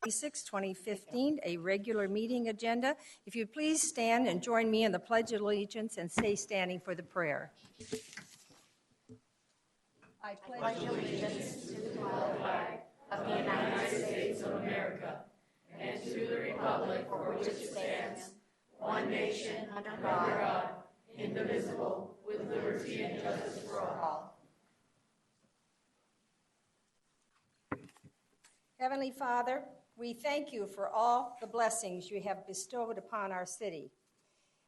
26, 2015, a regular meeting agenda. If you please stand and join me in the Pledge of Allegiance and stay standing for the prayer. I pledge allegiance to the flag of the United States of America and to the republic for which it stands, one nation under God, indivisible, with liberty and justice for all. Heavenly Father, we thank you for all the blessings you have bestowed upon our city.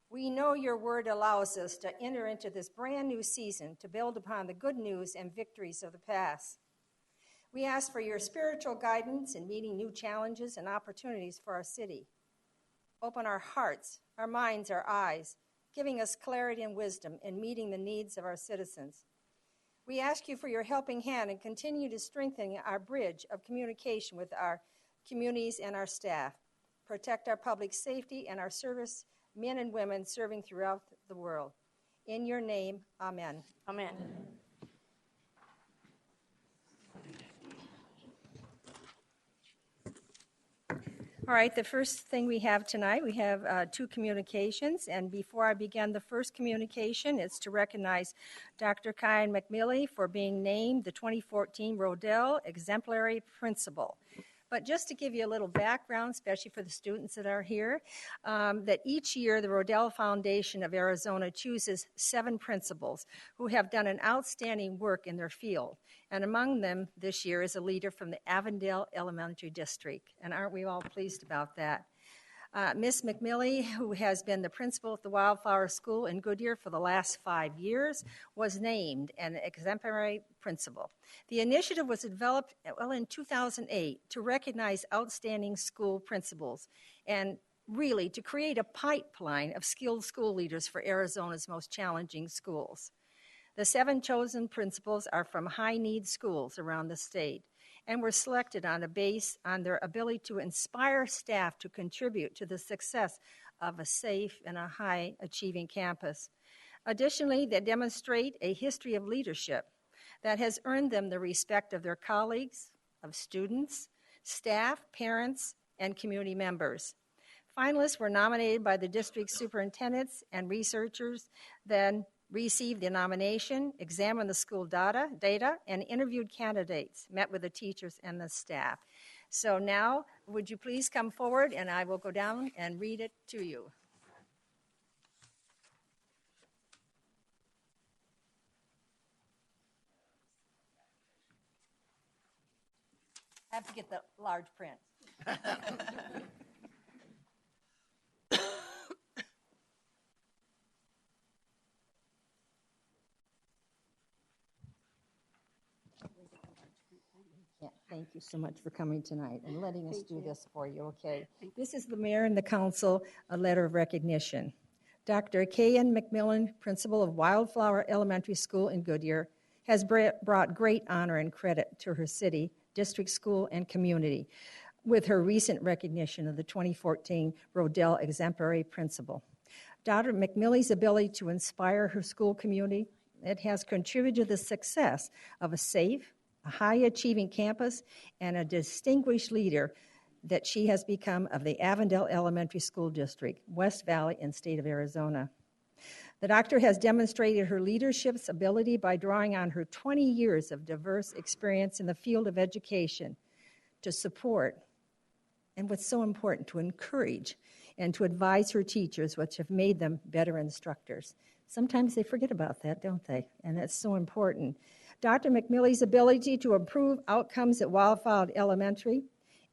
We know your word allows us to enter into this brand new season to build upon the good news and victories of the past. We ask for your spiritual guidance in meeting new challenges and opportunities for our city. Open our hearts, our minds, our eyes, giving us clarity and wisdom in meeting the needs of our citizens. We ask you for your helping hand and continue to strengthen our bridge of communication with our communities and our staff. Protect our public safety and our service men and women serving throughout the world. In your name, amen. Amen. All right, the first thing we have tonight, we have two communications. And before I begin the first communication, it's to recognize Dr. Kyan McMillie for being named the 2014 Rodell Exemplary Principal. But just to give you a little background, especially for the students that are here, that each year the Rodell Foundation of Arizona chooses 7 principals who have done an outstanding work in their field. And among them this year is a leader from the Avondale Elementary District. And aren't we all pleased about that? Ms. McMillie, who has been the principal at the Wildflower School in Goodyear for the last 5 years, was named an exemplary principal. The initiative was developed in 2008 to recognize outstanding school principals and really to create a pipeline of skilled school leaders for Arizona's most challenging schools. The 7 chosen principals are from high-need schools around the state and were selected on their ability to inspire staff to contribute to the success of a safe and a high-achieving campus. Additionally, they demonstrate a history of leadership that has earned them the respect of their colleagues, of students, staff, parents, and community members. Finalists were nominated by the district superintendents and researchers, then received the nomination, examined the school data, and interviewed candidates, met with the teachers and the staff. So now, would you please come forward, and I will go down and read it to you. I have to get the large print. Yeah, thank you so much for coming tonight and letting us do this for you, okay? This is the mayor and the council, a letter of recognition. Dr. Kyan McMillan, principal of Wildflower Elementary School in Goodyear, has brought great honor and credit to her city, district school, and community with her recent recognition of the 2014 Rodell Exemplary Principal. Dr. McMillie's ability to inspire her school community, it has contributed to the success of a safe, a high-achieving campus, and a distinguished leader that she has become of the Avondale Elementary School District, West Valley, and state of Arizona. The doctor has demonstrated her leadership's ability by drawing on her 20 years of diverse experience in the field of education to support, and what's so important, to encourage and to advise her teachers, which have made them better instructors. Sometimes they forget about that, don't they? And that's so important. Dr. McMillie's ability to improve outcomes at Wildflower Elementary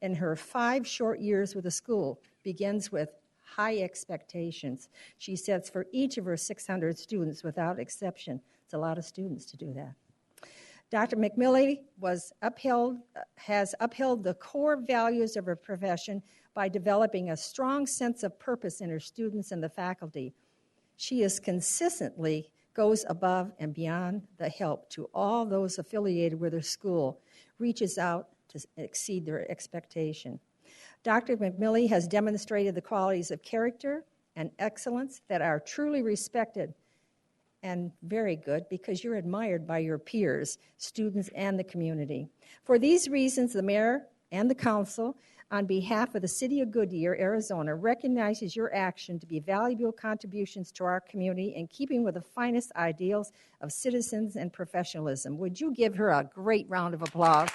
in her 5 short years with the school begins with high expectations she sets for each of her 600 students without exception. It's a lot of students to do that. Dr. McMillie has upheld the core values of her profession by developing a strong sense of purpose in her students and the faculty. She is consistently goes above and beyond the help to all those affiliated with her school, reaches out to exceed their expectation. Dr. McMillie has demonstrated the qualities of character and excellence that are truly respected and very good because you're admired by your peers, students, and the community. For these reasons, the mayor and the council on behalf of the City of Goodyear, Arizona, recognizes your action to be valuable contributions to our community in keeping with the finest ideals of citizens and professionalism. Would you give her a great round of applause?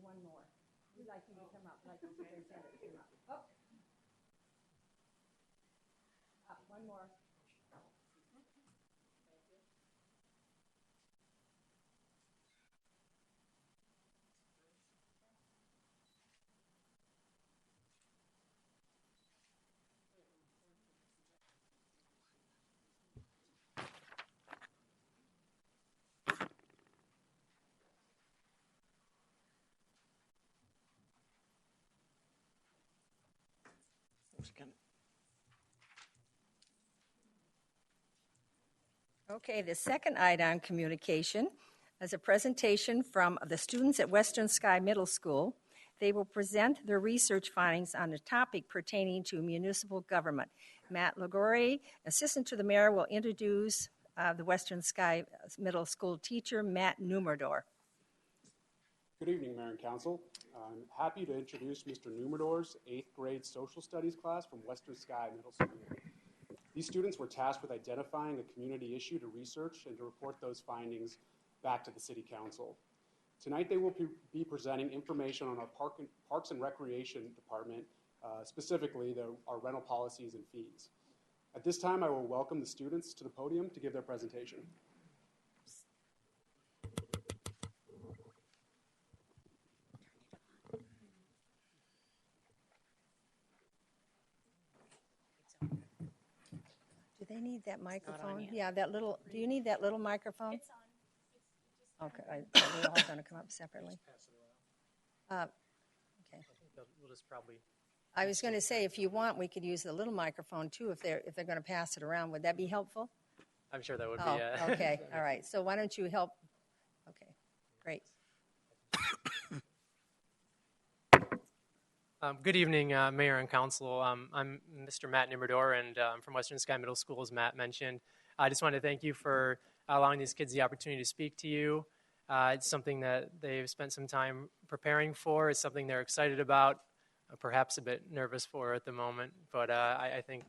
One more. We'd like you to come up, like the superintendent came up. Oh. Up, one more. Okay, the second item on communication is a presentation from the students at Western Sky Middle School. They will present their research findings on a topic pertaining to municipal government. Matt Lagore, assistant to the mayor, will introduce the Western Sky Middle School teacher, Matt Numerador. Good evening, Mayor and Council. I'm happy to introduce Mr. Numerador's 8th grade social studies class from Western Sky Middle School. These students were tasked with identifying a community issue to research and to report those findings back to the City Council. Tonight they will be presenting information on our Parks and Recreation Department, specifically our rental policies and fees. At this time, I will welcome the students to the podium to give their presentation. Do they need that microphone? Yeah, that little, do you need that little microphone? It's on. Okay, they're all going to come up separately. Okay. We'll just probably. I was going to say, if you want, we could use the little microphone too. If they're going to pass it around, would that be helpful? I'm sure that would Oh, be. okay, all right. So why don't you help? Okay, great. Good evening, Mayor and Council. I'm Mr. Matt Numerador, and I'm from Western Sky Middle School, as Matt mentioned. I just want to thank you for allowing these kids the opportunity to speak to you. It's something that they've spent some time preparing for. It's something they're excited about, perhaps a bit nervous for at the moment. But I think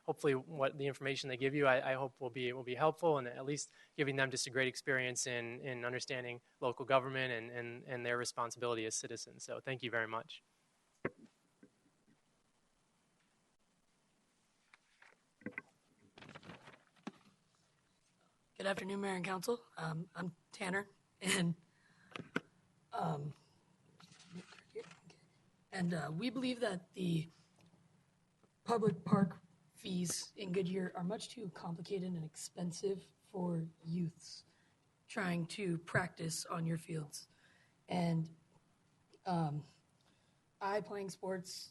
hopefully what the information they give you, I hope will be helpful, and at least giving them just a great experience in understanding local government and their responsibility as citizens. So thank you very much. Good afternoon, Mayor and Council. I'm Tanner, and we believe that the public park fees in Goodyear are much too complicated and expensive for youths trying to practice on your fields. And I, playing sports,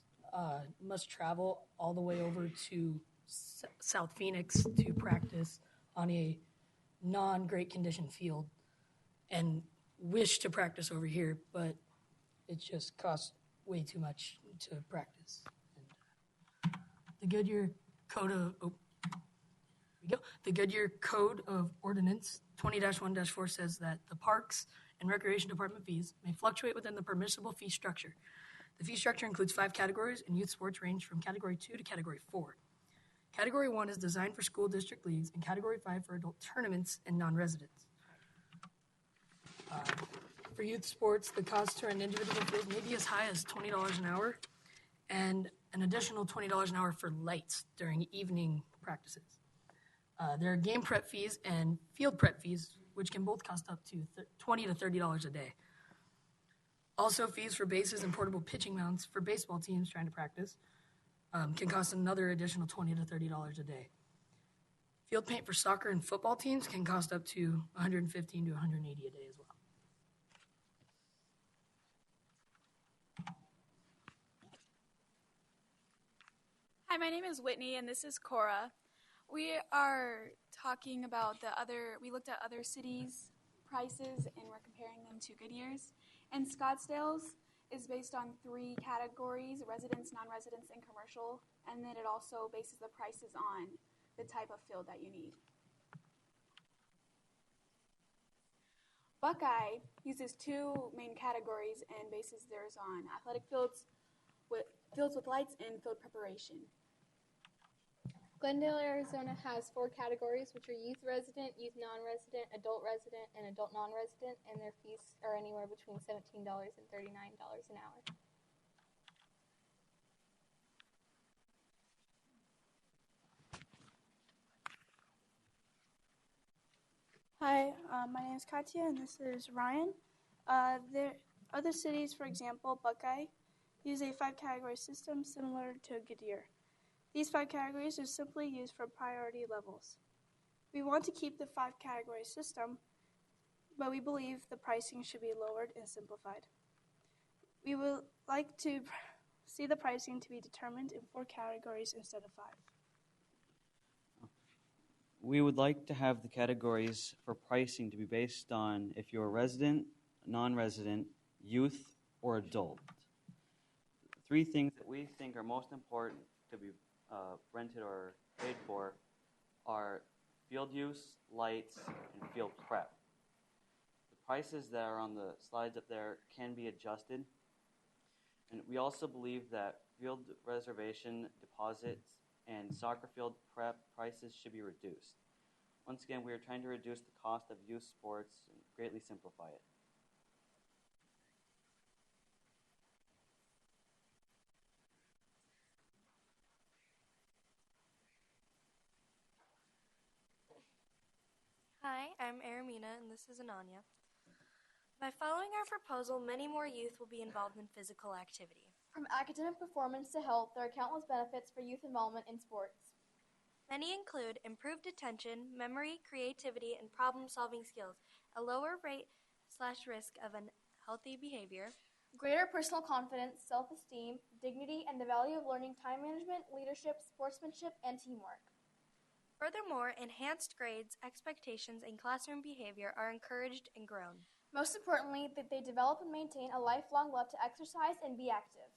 must travel all the way over to South Phoenix to practice on a non-great condition field and wish to practice over here, but it just costs way too much to practice. And the Goodyear Code of Ordinance 20-1-4 says that the Parks and Recreation Department fees may fluctuate within the permissible fee structure. The fee structure includes 5 categories, and youth sports range from Category 2 to Category 4. Category 1 is designed for school district leagues, and Category 5 for adult tournaments and non-residents. For youth sports, the cost to run individual fields may be as high as $20 an hour, and an additional $20 an hour for lights during evening practices. There are game prep fees and field prep fees, which can both cost up to $20 to $30 a day. Also, fees for bases and portable pitching mounts for baseball teams trying to practice can cost another additional $20 to $30 a day. Field paint for soccer and football teams can cost up to $115 to $180 a day as well. Hi, my name is Whitney, and this is Cora. We are talking about we looked at other cities' prices and we're comparing them to Goodyear's. And Scottsdale's is based on 3 categories: residents, non-residents, and commercial. And then it also bases the prices on the type of field that you need. Buckeye uses 2 main categories and bases theirs on athletic fields with lights and field preparation. Glendale, Arizona has 4 categories, which are youth resident, youth non-resident, adult resident, and adult non-resident, and their fees are anywhere between $17 and $39 an hour. Hi, my name is Katya, and this is Ryan. Other cities, for example, Buckeye, use a 5-category system similar to Goodyear. These 5 categories are simply used for priority levels. We want to keep the 5-category system, but we believe the pricing should be lowered and simplified. We would like to see the pricing to be determined in 4 categories instead of 5. We would like to have the categories for pricing to be based on if you're a resident, non-resident, youth, or adult. 3 things that we think are most important to be rented or paid for are field use, lights, and field prep. The prices that are on the slides up there can be adjusted. And we also believe that field reservation deposits and soccer field prep prices should be reduced. Once again, we are trying to reduce the cost of youth sports and greatly simplify it. Hi, I'm Aramina, and this is Ananya. By following our proposal, many more youth will be involved in physical activity. From academic performance to health, there are countless benefits for youth involvement in sports. Many include improved attention, memory, creativity, and problem-solving skills, a lower rate/risk of unhealthy behavior, Greater personal confidence, self-esteem, dignity, and the value of learning time management, leadership, sportsmanship, and teamwork. Furthermore, enhanced grades, expectations, and classroom behavior are encouraged and grown. Most importantly, that they develop and maintain a lifelong love to exercise and be active.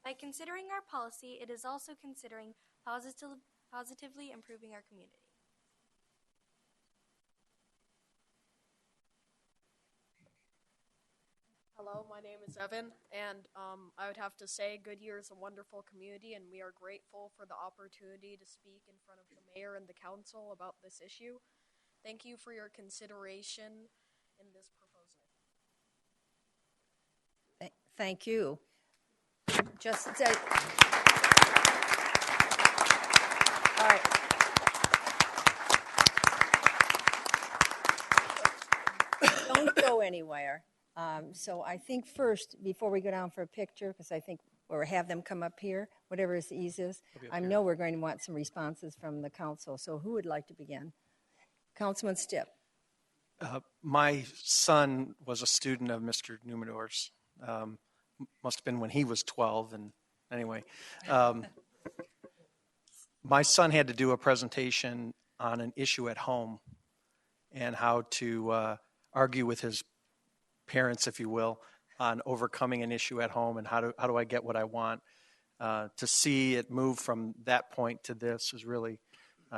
By considering our policy, it is also considering positively improving our community. Hello, my name is Evan, and I would have to say Goodyear is a wonderful community, and we are grateful for the opportunity to speak in front of the mayor and the council about this issue. Thank you for your consideration in this proposal. Thank you. Just say, all right. Don't go anywhere. So I think first, before we go down for a picture, because I think, or have them come up here, whatever is the easiest, I know we're going to want some responses from the council. So who would like to begin? Councilman Stipp. My son was a student of Mr. Numidor's. Must have been when he was 12. And anyway, my son had to do a presentation on an issue at home and how to argue with his parents, if you will, on overcoming an issue at home and how do I get what I want. To see it move from that point to this is really,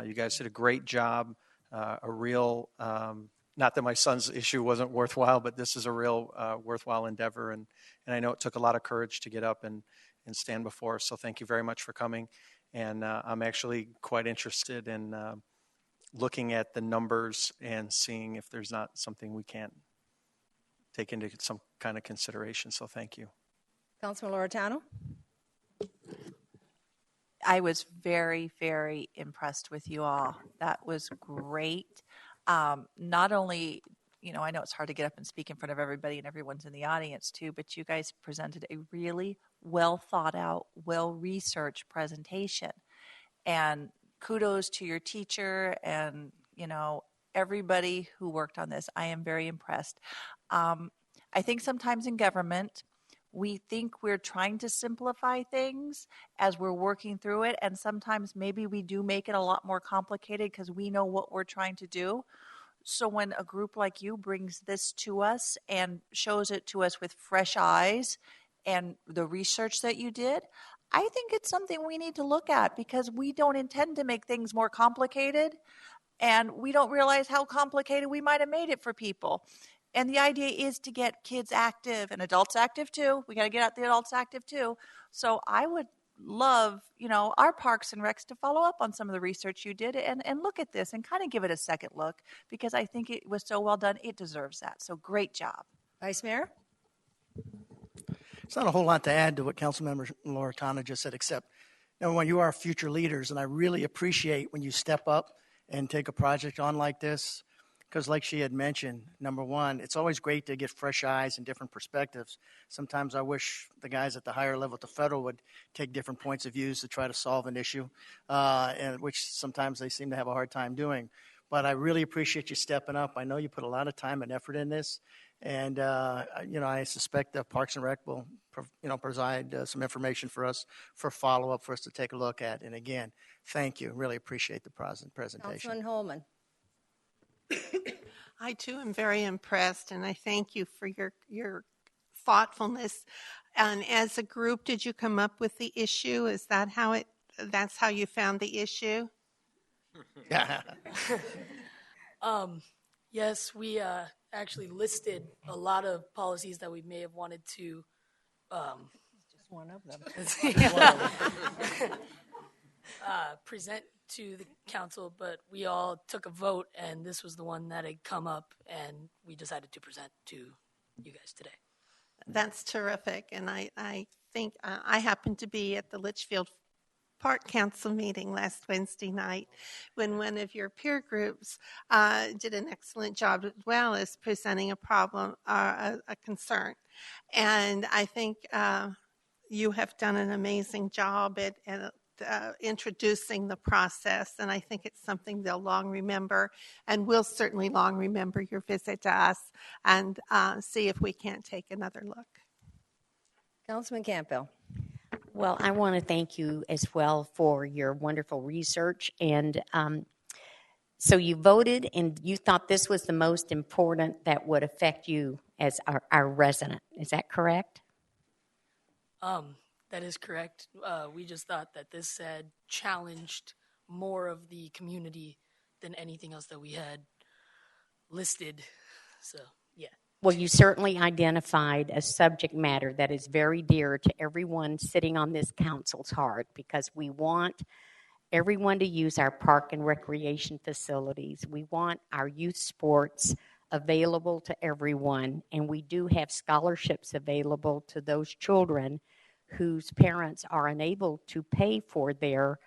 you guys did a great job. A real, not that my son's issue wasn't worthwhile, but this is a real worthwhile endeavor. And I know it took a lot of courage to get up and stand before us. So thank you very much for coming. And I'm actually quite interested in looking at the numbers and seeing if there's not something we can't take into some kind of consideration. So thank you. Councilman Loretano. I was very, very impressed with you all. That was great. Not only, I know it's hard to get up and speak in front of everybody and everyone's in the audience too, but you guys presented a really well thought out, well researched presentation. And kudos to your teacher and, everybody who worked on this. I am very impressed. I think sometimes in government, we think we're trying to simplify things as we're working through it, and sometimes maybe we do make it a lot more complicated because we know what we're trying to do. So when a group like you brings this to us and shows it to us with fresh eyes and the research that you did, I think it's something we need to look at, because we don't intend to make things more complicated, and we don't realize how complicated we might have made it for people. And the idea is to get kids active and adults active too. We got to get the adults active too. So I would love, our Parks and Recs to follow up on some of the research you did and look at this and kind of give it a second look, because I think it was so well done. It deserves that. So great job. Vice Mayor? It's not a whole lot to add to what Councilmember Loretano just said, except, number one, you are future leaders, and I really appreciate when you step up and take a project on like this, because like she had mentioned, number one, it's always great to get fresh eyes and different perspectives. Sometimes I wish the guys at the higher level at the federal would take different points of views to try to solve an issue, and which sometimes they seem to have a hard time doing. But I really appreciate you stepping up. I know you put a lot of time and effort in this. And, I suspect that Parks and Rec will, provide some information for us for follow-up for us to take a look at. And again, thank you. Really appreciate the presentation. Councilman Holman. I, too, am very impressed, and I thank you for your thoughtfulness. And as a group, did you come up with the issue? Is that that's how you found the issue? Yeah. Yes, we actually listed a lot of policies that we may have wanted to Just one of them. present to the council, but we all took a vote, and this was the one that had come up, and we decided to present to you guys today. That's terrific. And I think I happened to be at the Litchfield Park Council meeting last Wednesday night when one of your peer groups did an excellent job as well as presenting a problem, a concern. And I think you have done an amazing job at introducing the process, and I think it's something they'll long remember, and we'll certainly long remember your visit to us and see if we can't take another look. Councilman Campbell. Well, I want to thank you as well for your wonderful research. And so you voted and you thought this was the most important that would affect you as our resident. Is that correct? That is correct. We just thought that this had challenged more of the community than anything else that we had listed. So, yeah. Well, you certainly identified a subject matter that is very dear to everyone sitting on this council's heart, because we want everyone to use our park and recreation facilities. We want our youth sports available to everyone, and we do have scholarships available to those children whose parents are unable to pay for their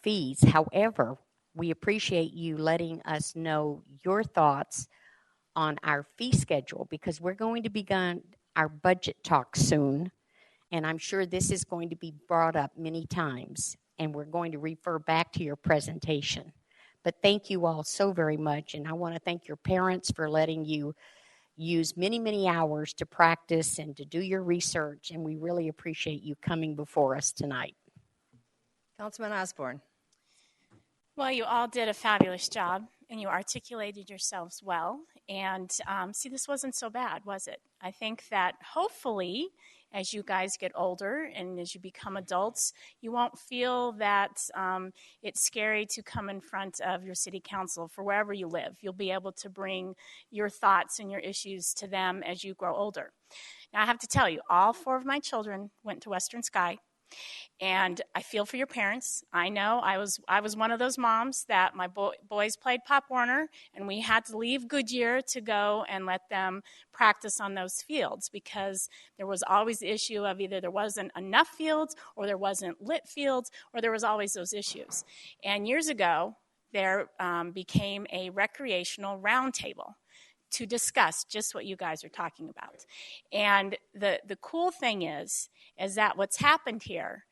fees. However, we appreciate you letting us know your thoughts on our fee schedule, because we're going to begin our budget talk soon, and I'm sure this is going to be brought up many times, and we're going to refer back to your presentation. But thank you all so very much, and I want to thank your parents for letting you use many, many hours to practice and to do your research, and we really appreciate you coming before us tonight. Councilman Osborne. Well, you all did a fabulous job, and you articulated yourselves well. And see, this wasn't so bad, was it? I think that hopefully, as you guys get older and as you become adults, you won't feel that it's scary to come in front of your city council for wherever you live. You'll be able to bring your thoughts and your issues to them as you grow older. Now, I have to tell you, all 4 of my children went to Western Sky. And I feel for your parents. I know I was one of those moms that my boys played Pop Warner, and we had to leave Goodyear to go and let them practice on those fields, because there was always the issue of either there wasn't enough fields or there wasn't lit fields, or there was always those issues. And years ago, there became a recreational roundtable to discuss just what you guys are talking about. And the cool thing is that what's happened here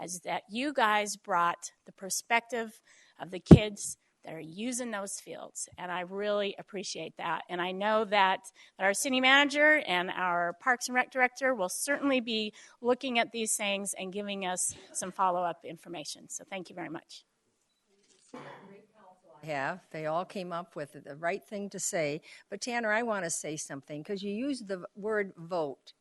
is that you guys brought the perspective of the kids that are using those fields, and I really appreciate that. And I know that our city manager and our Parks and Rec director will certainly be looking at these things and giving us some follow-up information. So thank you very much. They all came up with the right thing to say. But Tanner, I want to say something because you used the word vote.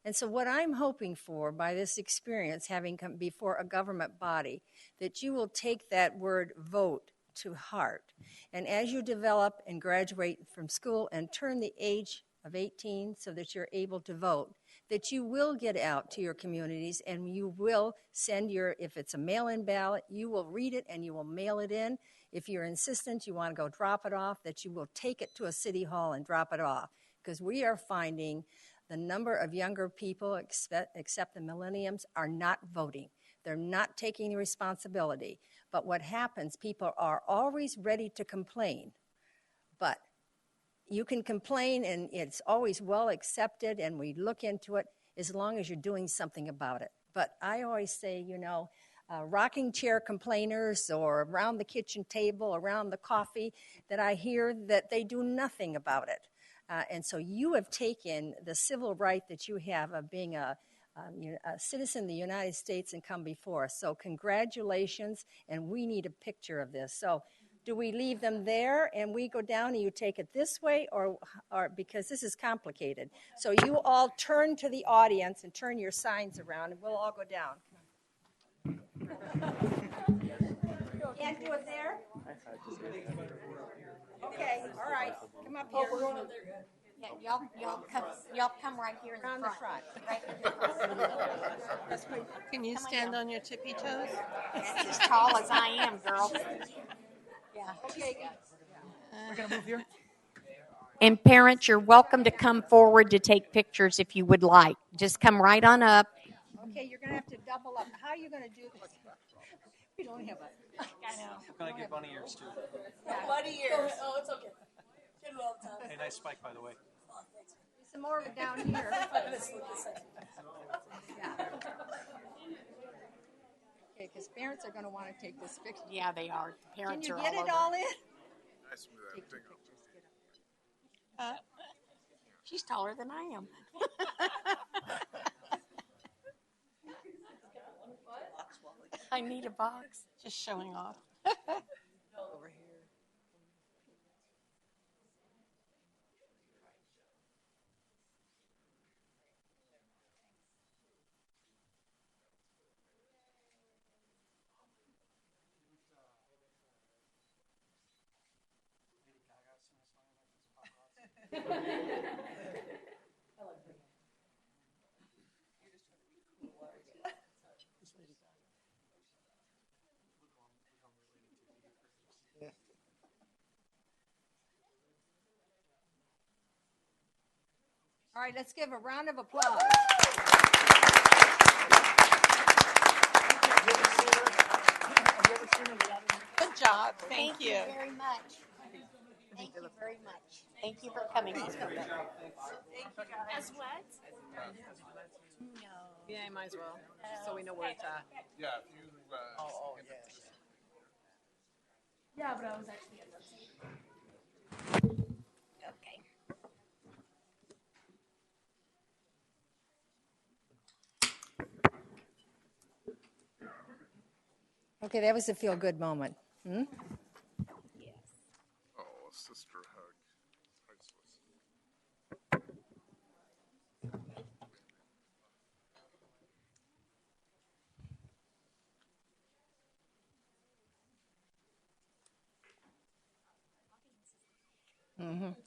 And so what I'm hoping for by this experience, having come before a government body, that you will take that word vote to heart. And as you develop and graduate from school and turn the age of 18 so that you're able to vote, that you will get out to your communities and you will send if it's a mail-in ballot, you will read it and you will mail it in. If you're insistent, you want to go drop it off, that you will take it to a city hall and drop it off. Because we are finding the number of younger people, except the millenniums, are not voting. They're not taking the responsibility. But what happens, people are always ready to complain. But you can complain, and it's always well accepted, and we look into it as long as you're doing something about it. But I always say, rocking chair complainers or around the kitchen table, around the coffee, that I hear that they do nothing about it. And so you have taken the civil right that you have of being a citizen of the United States and come before us. So congratulations, and we need a picture of this. So do we leave them there and we go down and you take it this way, or because this is complicated? So you all turn to the audience and turn your signs around, and we'll all go down. Can't do it there? Okay, all right. Come up here. Yeah, y'all come right here in the front. Right in the front. Can you stand on your tippy toes? That's as tall as I am, girl. Yeah. Okay, We're going to move here. And parents, you're welcome to come forward to take pictures if you would like. Just come right on up. Okay, you're going to have to double up. How are you going to do this? We don't have a... I know. I'm going to get bunny ears, too. Bunny ears. Oh, it's okay. Get it all the time. Hey, nice spike, by the way. Some more of it down here. Yeah. Okay, because parents are going to want to take this picture. Yeah, they are. Parents Can are you get all it over. all in? Nice move. She's taller than I am. I need a box. Just showing off. Over here. All right, let's give a round of applause. Good job. Thank you. Thank you very much. Thank you very much. Thank you for coming. As what? No. Yeah, you might as well. So we know where it's at. Yeah, if you. Yeah, but I was actually at the Okay. Okay, that was a feel-good moment. Yes. Oh, a sister hug. Priceless.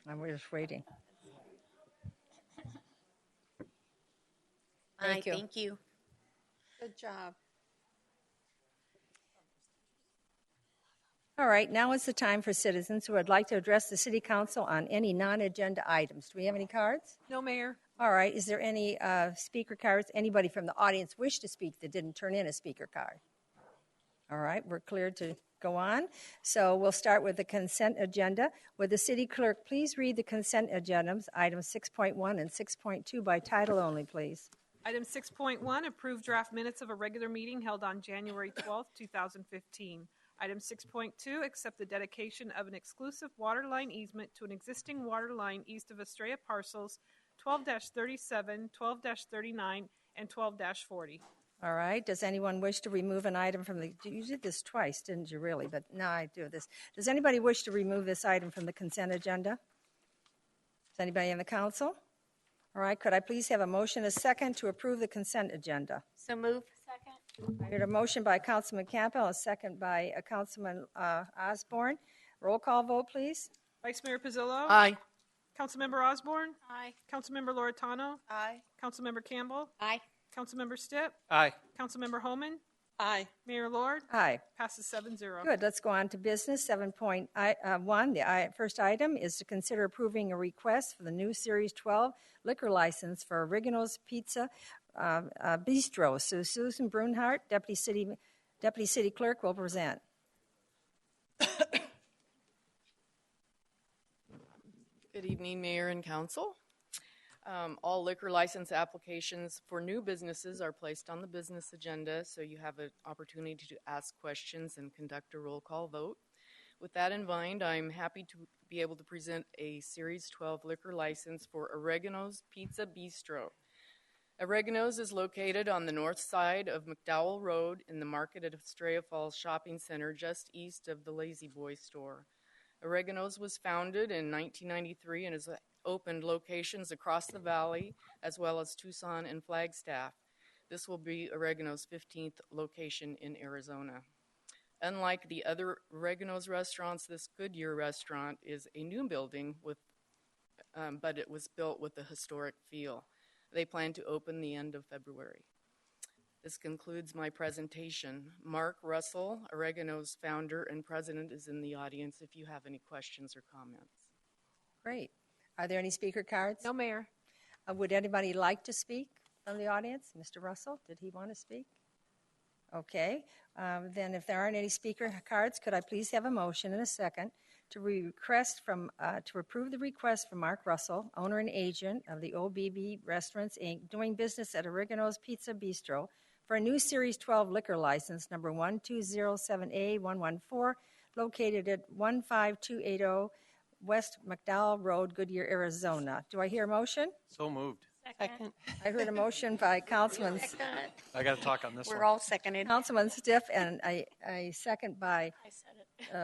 I'm just waiting. Thank you. Good job. All right, now is the time for citizens who would like to address the City Council on any non-agenda items. Do we have any cards? No, Mayor. All right, is there any speaker cards? Anybody from the audience wish to speak that didn't turn in a speaker card? All right, we're cleared to go on. So we'll start with the consent agenda. Would the city clerk please read the consent agendas, items 6.1 and 6.2 by title only, please? Item 6.1, approved draft minutes of a regular meeting held on January 12th, 2015. Item 6.2, accept the dedication of an exclusive water line easement to an existing water line east of Astray parcels 12-37, 12-39, and 12-40. All right. Does anyone wish to remove an item from the, you did this twice, didn't you, really? But now I do this. Does anybody wish to remove this item from the consent agenda? Does anybody in the council? All right. Could I please have a motion, a second, to approve the consent agenda? So move. Second. I heard a motion by Councilman Campbell, a second by Councilman Osborne. Roll call vote, please. Vice Mayor Pizzillo? Aye. Councilmember Osborne? Aye. Councilmember Loretano? Aye. Councilmember Campbell? Aye. Councilmember Stipp? Aye. Councilmember Homan? Aye. Mayor Lord? Aye. Passes 7-0. Good. Let's go on to business. 7.1. The first item is to consider approving a request for the new Series 12 liquor license for Oregano's Pizza Bistro. So Susan Brunhart, Deputy City Clerk, will present. Good evening, Mayor and Council. All liquor license applications for new businesses are placed on the business agenda, so you have an opportunity to ask questions and conduct a roll call vote. With that in mind, I'm happy to be able to present a Series 12 liquor license for Oregano's Pizza Bistro. Oregano's is located on the north side of McDowell Road in the Market at Astray Falls Shopping Center, just east of the Lazy Boy store. Oregano's was founded in 1993 and has opened locations across the valley, as well as Tucson and Flagstaff. This will be Oregano's 15th location in Arizona. Unlike the other Oregano's restaurants, this Goodyear restaurant is a new building, but it was built with a historic feel. They plan to open the end of February. This concludes my presentation. Mark Russell, Oregano's founder and president, is in the audience if you have any questions or comments. Great. Are there any speaker cards? No, Mayor. Would anybody like to speak from the audience? Mr. Russell, did he want to speak? Okay. Then if there aren't any speaker cards, could I please have a motion and a second to approve the request from Mark Russell, owner and agent of the OBB Restaurants, Inc., doing business at Oregano's Pizza Bistro, for a new Series 12 liquor license number 1207A114, located at 15280 West McDowell Road, Goodyear, Arizona. Do I hear a motion? So moved. Second. I heard a motion by Councilman I got to talk on this We're one. all seconded. Councilman Stiff and a second by I said it.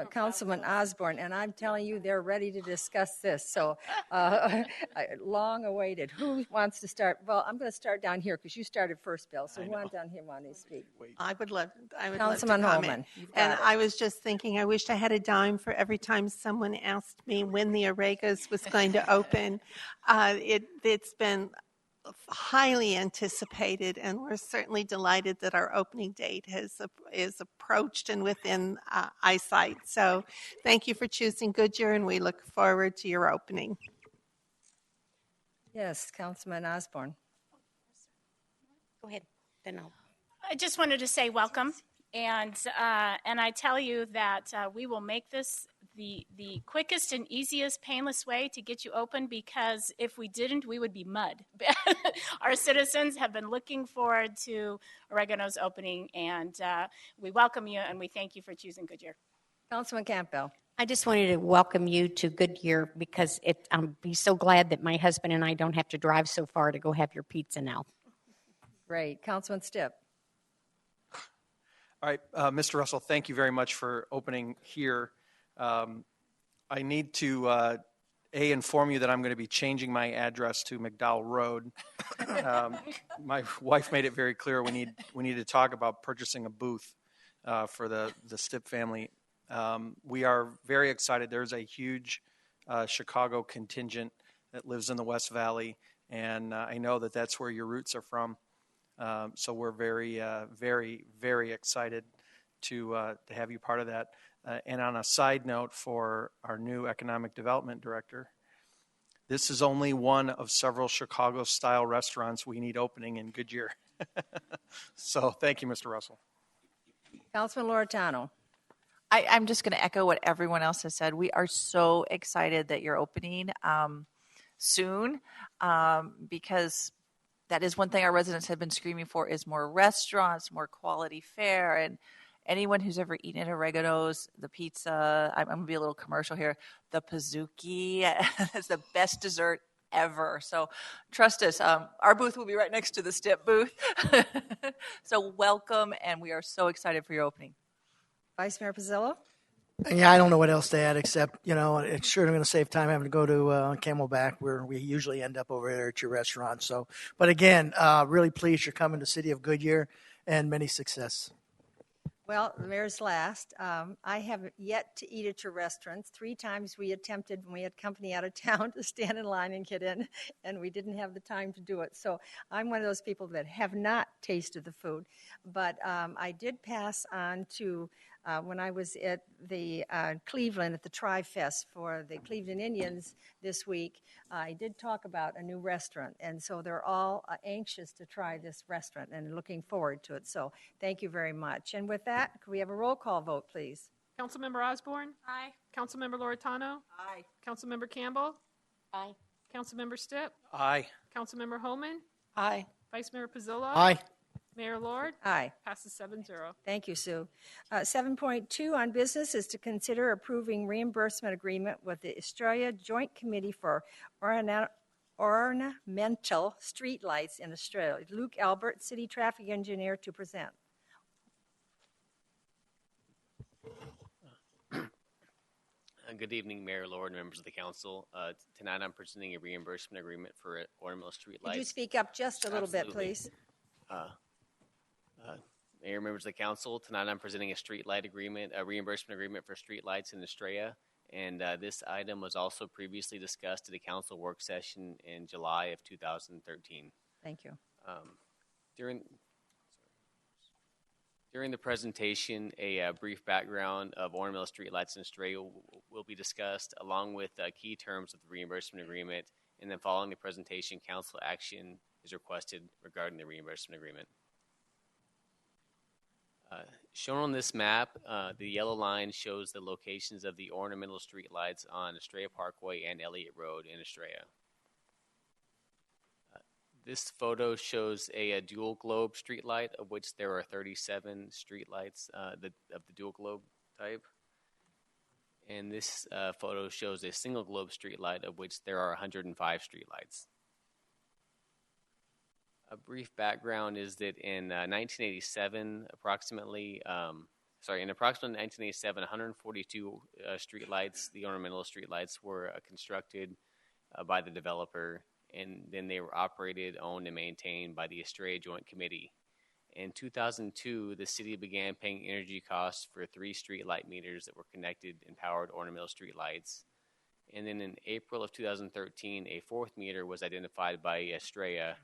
Councilman Osborne. And I'm telling you, they're ready to discuss this. So long awaited. Who wants to start? Well, I'm going to start down here because you started first, Bill. So who on down here want to speak? I would love Councilman to comment. Holman. And I was just thinking, I wished I had a dime for every time someone asked me when the Oregano's was going to open. It's been highly anticipated, and we're certainly delighted that our opening date is approached and within eyesight. So thank you for choosing Goodyear, and we look forward to your opening. Yes, Councilman Osborne. Go ahead. Then I'll. I just wanted to say welcome, and I tell you that we will make this the quickest and easiest, painless way to get you open, because if we didn't, we would be mud. Our citizens have been looking forward to Oregano's opening, and we welcome you, and we thank you for choosing Goodyear. Councilman Campbell. I just wanted to welcome you to Goodyear because I'm be so glad that my husband and I don't have to drive so far to go have your pizza now. Great. Councilman Stipp. All right, Mr. Russell, thank you very much for opening here. I need to inform you that I'm going to be changing my address to McDowell Road. My wife made it very clear we need to talk about purchasing a booth for the Stipp family. We are very excited. There's a huge Chicago contingent that lives in the West Valley, and I know that that's where your roots are from. So we're very, very, very excited to have you part of that. And on a side note for our new economic development director, this is only one of several Chicago-style restaurants we need opening in Goodyear. So thank you, Mr. Russell. Councilman Loretano. I'm just going to echo what everyone else has said. We are so excited that you're opening soon because that is one thing our residents have been screaming for is more restaurants, more quality fare, anyone who's ever eaten at Oregano's, the pizza, I'm going to be a little commercial here, the Pizookie is the best dessert ever. So trust us. Our booth will be right next to the Stip booth. So welcome, and we are so excited for your opening. Vice Mayor Pizzillo? Yeah, I don't know what else to add except, it's sure going to save time having to go to Camelback, where we usually end up over there at your restaurant. So, but again, really pleased you're coming to the city of Goodyear, and many success. Well, the mayor's last. I have yet to eat at your restaurants. 3 times we attempted, when we had company out of town, to stand in line and get in, and we didn't have the time to do it. So I'm one of those people that have not tasted the food. But I did pass on to, when I was at the Cleveland, at the Tri-Fest for the Cleveland Indians this week, I did talk about a new restaurant. And so they're all anxious to try this restaurant and looking forward to it. So thank you very much. And with that, could we have a roll call vote, please? Councilmember Osborne? Aye. Councilmember Loretano? Aye. Councilmember Campbell? Aye. Councilmember Stipp? Aye. Councilmember Holman? Aye. Vice Mayor Pizzillo? Aye. Mayor Lord? Aye. Passes 7-0. Thank you, Sue. 7.2 on business is to consider approving reimbursement agreement with the Australia Joint Committee for Ornamental Streetlights in Australia. Luke Albert, City Traffic Engineer, to present. Good evening, Mayor, Lord, and members of the council. Tonight I'm presenting a reimbursement agreement for ornamental streetlights. Could you speak up just a little bit, please? Mayor, members of the council, tonight I'm presenting a reimbursement agreement for streetlights in Astray. And this item was also previously discussed at a council work session in July of 2013. Thank you. During the presentation, a brief background of ornamental streetlights in Astray will be discussed, along with key terms of the reimbursement agreement. And then following the presentation, council action is requested regarding the reimbursement agreement. Shown on this map, the yellow line shows the locations of the ornamental streetlights on Astray Parkway and Elliott Road in Astray. This photo shows a dual globe streetlight, of which there are 37 streetlights of the dual globe type. And this photo shows a single globe streetlight, of which there are 105 streetlights. A brief background is that in 1987, approximately 142 streetlights, the ornamental streetlights, were constructed by the developer, and then they were operated, owned, and maintained by the Astray Joint Committee. In 2002, the city began paying energy costs for 3 streetlight meters that were connected and powered ornamental streetlights. And then in April of 2013, a 4th meter was identified by Astray,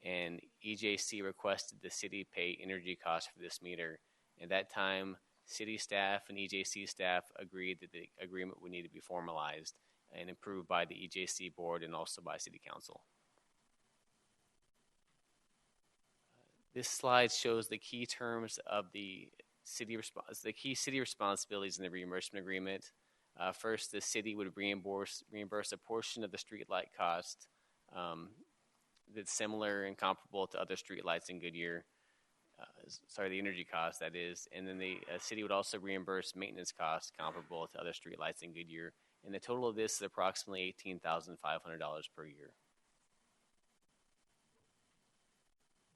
and EJC requested the city pay energy costs for this meter. At that time, city staff and EJC staff agreed that the agreement would need to be formalized and approved by the EJC board and also by city council. This slide shows the key terms of the key city responsibilities in the reimbursement agreement. First, the city would reimburse a portion of the streetlight cost that's similar and comparable to other streetlights in Goodyear. The energy cost, that is. And then the city would also reimburse maintenance costs comparable to other streetlights in Goodyear. And the total of this is approximately $18,500 per year.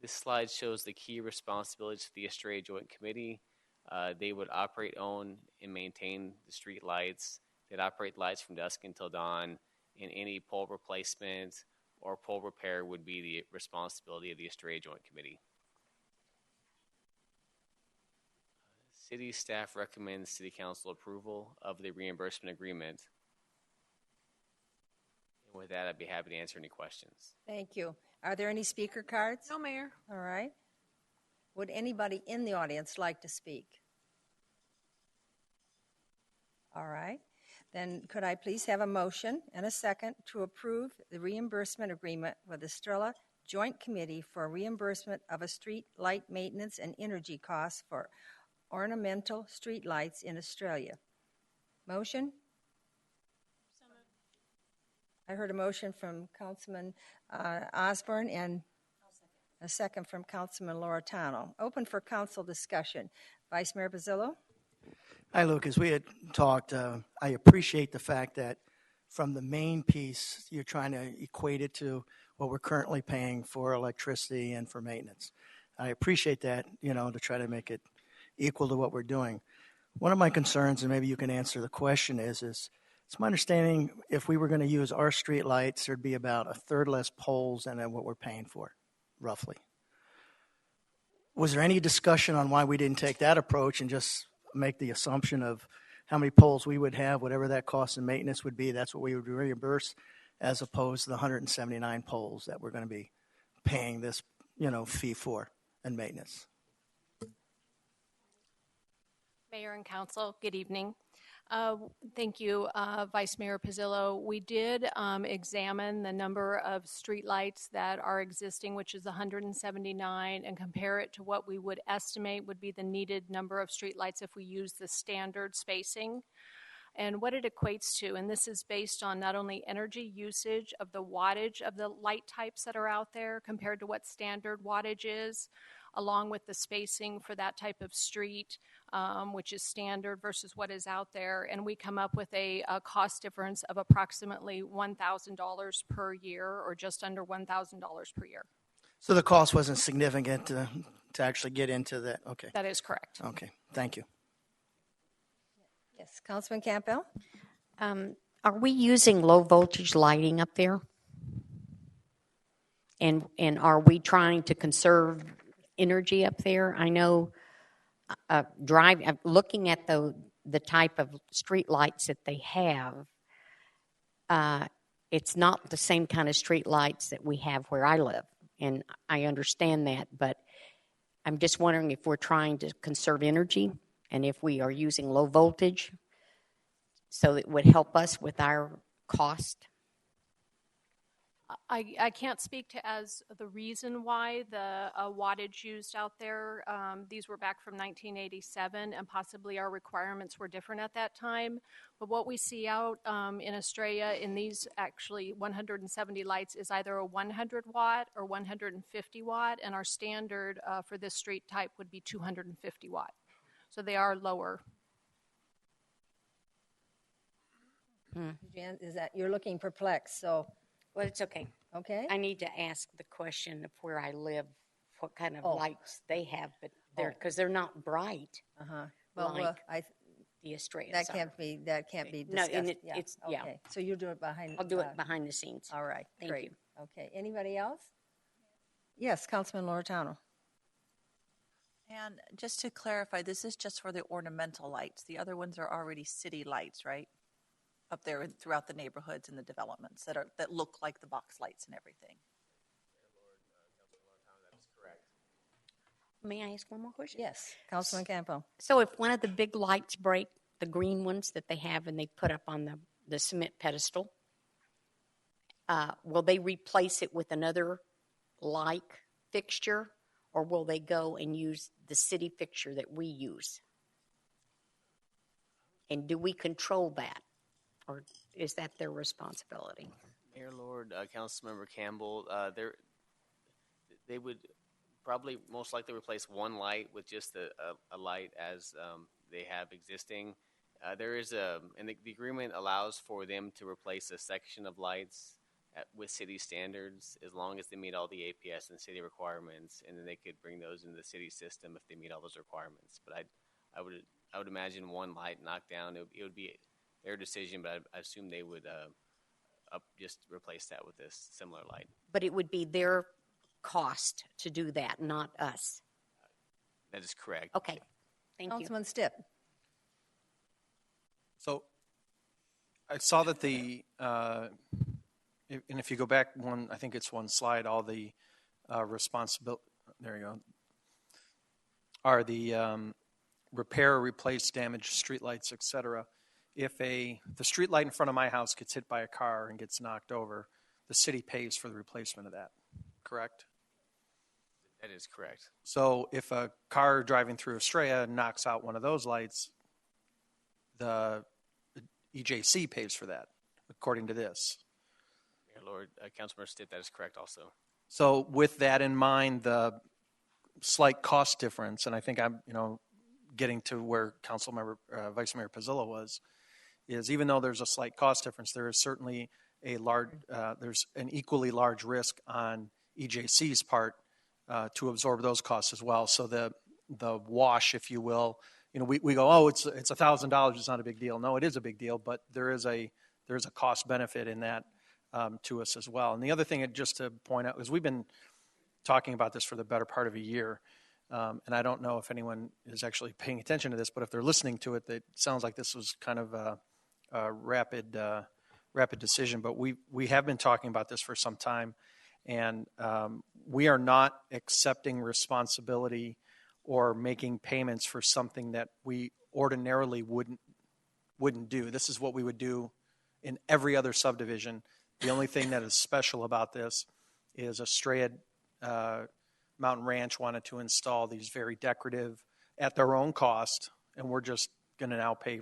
This slide shows the key responsibilities of the Astray Joint Committee. They would operate, own, and maintain the street lights. They'd operate lights from dusk until dawn, and any pole replacement or pole repair would be the responsibility of the Astray Joint Committee. City staff recommends City Council approval of the reimbursement agreement. And with that, I'd be happy to answer any questions. Thank you. Are there any speaker cards? No, Mayor. All right. Would anybody in the audience like to speak? All right. Then could I please have a motion and a second to approve the reimbursement agreement with the Australia Joint Committee for reimbursement of a street light maintenance and energy costs for ornamental street lights in Australia? Motion? I heard a motion from Councilman Osborne and a second from Councilman Loretano. Open for council discussion. Vice Mayor Pizzillo? Hi, Lucas. We had talked. I appreciate the fact that from the main piece, you're trying to equate it to what we're currently paying for electricity and for maintenance. I appreciate that, to try to make it equal to what we're doing. One of my concerns, and maybe you can answer the question, is it's my understanding if we were going to use our street lights, there'd be about a third less poles than what we're paying for, roughly. Was there any discussion on why we didn't take that approach and just make the assumption of how many poles we would have, whatever that cost and maintenance would be, that's what we would reimburse, as opposed to the 179 poles that we're going to be paying this, fee for and maintenance? Mayor and Council, good evening. Thank you, Vice Mayor Pizzillo. We did examine the number of streetlights that are existing, which is 179, and compare it to what we would estimate would be the needed number of streetlights if we use the standard spacing. And what it equates to, and this is based on not only energy usage of the wattage of the light types that are out there compared to what standard wattage is, along with the spacing for that type of street, which is standard versus what is out there. And we come up with a cost difference of approximately $1,000 per year, or just under $1,000 per year. So the cost wasn't significant to actually get into that? Okay. That is correct. Okay. Thank you. Yes, Councilman Campbell? Are we using low voltage lighting up there? And are we trying to conserve energy up there? I know looking at the type of street lights that they have, it's not the same kind of street lights that we have where I live, and I understand that, but I'm just wondering if we're trying to conserve energy and if we are using low voltage so it would help us with our cost. I can't speak to as the reason why the wattage used out there. These were back from 1987, and possibly our requirements were different at that time. But what we see out in Astray in these actually 170 lights is either a 100 watt or 150 watt, and our standard for this street type would be 250 watt. So they are lower. Jan, is that you're looking perplexed? So. Well, it's okay. Okay. I need to ask the question of where I live, what kind of lights they have, but because they're not bright. Well, the Astray. That can't be discussed. No, and yeah. it's okay. So you do it behind. I'll do it behind the scenes. All right. Thank great. you. Okay. Anybody else? Yes, Councilman Loretano. And just to clarify, this is just for the ornamental lights. The other ones are already city lights, right? Up there throughout the neighborhoods and the developments that look like the box lights and everything. That is correct. May I ask one more question? Yes, Councilman Campo. So if one of the big lights break, the green ones that they have and they put up on the cement pedestal, will they replace it with another like fixture, or will they go and use the city fixture that we use? And do we control that? Or is that their responsibility? Mayor Lord, Councilmember Campbell, they would probably most likely replace one light with just a light as they have existing. There is and the agreement allows for them to replace a section of lights with city standards as long as they meet all the APS and city requirements, and then they could bring those into the city system if they meet all those requirements. But I would imagine one light knocked down, it would be their decision, but I assume they would just replace that with this similar light. But it would be their cost to do that, not us. That is correct. Okay, thank you. Councilman Stipp. So I saw that and if you go back one, I think it's one slide, all the responsibility, there you go, are the repair, replace damaged streetlights, etc. If the street light in front of my house gets hit by a car and gets knocked over, the city pays for the replacement of that, correct? That is correct. So if a car driving through Astray knocks out one of those lights, the EJC pays for that, according to this. Mayor Lord, Councilmember Stitt, that is correct also. So with that in mind, the slight cost difference, and I think getting to where Vice Mayor Pizzillo was, is even though there's a slight cost difference, there is certainly there's an equally large risk on EJC's part to absorb those costs as well. So the wash, if you will, we go, oh, it's $1,000, it's not a big deal. No, it is a big deal, but there is a cost benefit in that to us as well. And the other thing, just to point out, is we've been talking about this for the better part of a year, and I don't know if anyone is actually paying attention to this, but if they're listening to it, it sounds like this was kind of a rapid decision. But we have been talking about this for some time, and we are not accepting responsibility or making payments for something that we ordinarily wouldn't do. This is what we would do in every other subdivision. The only thing that is special about this is Astray Mountain Ranch wanted to install these very decorative, at their own cost, and we're just going to now pay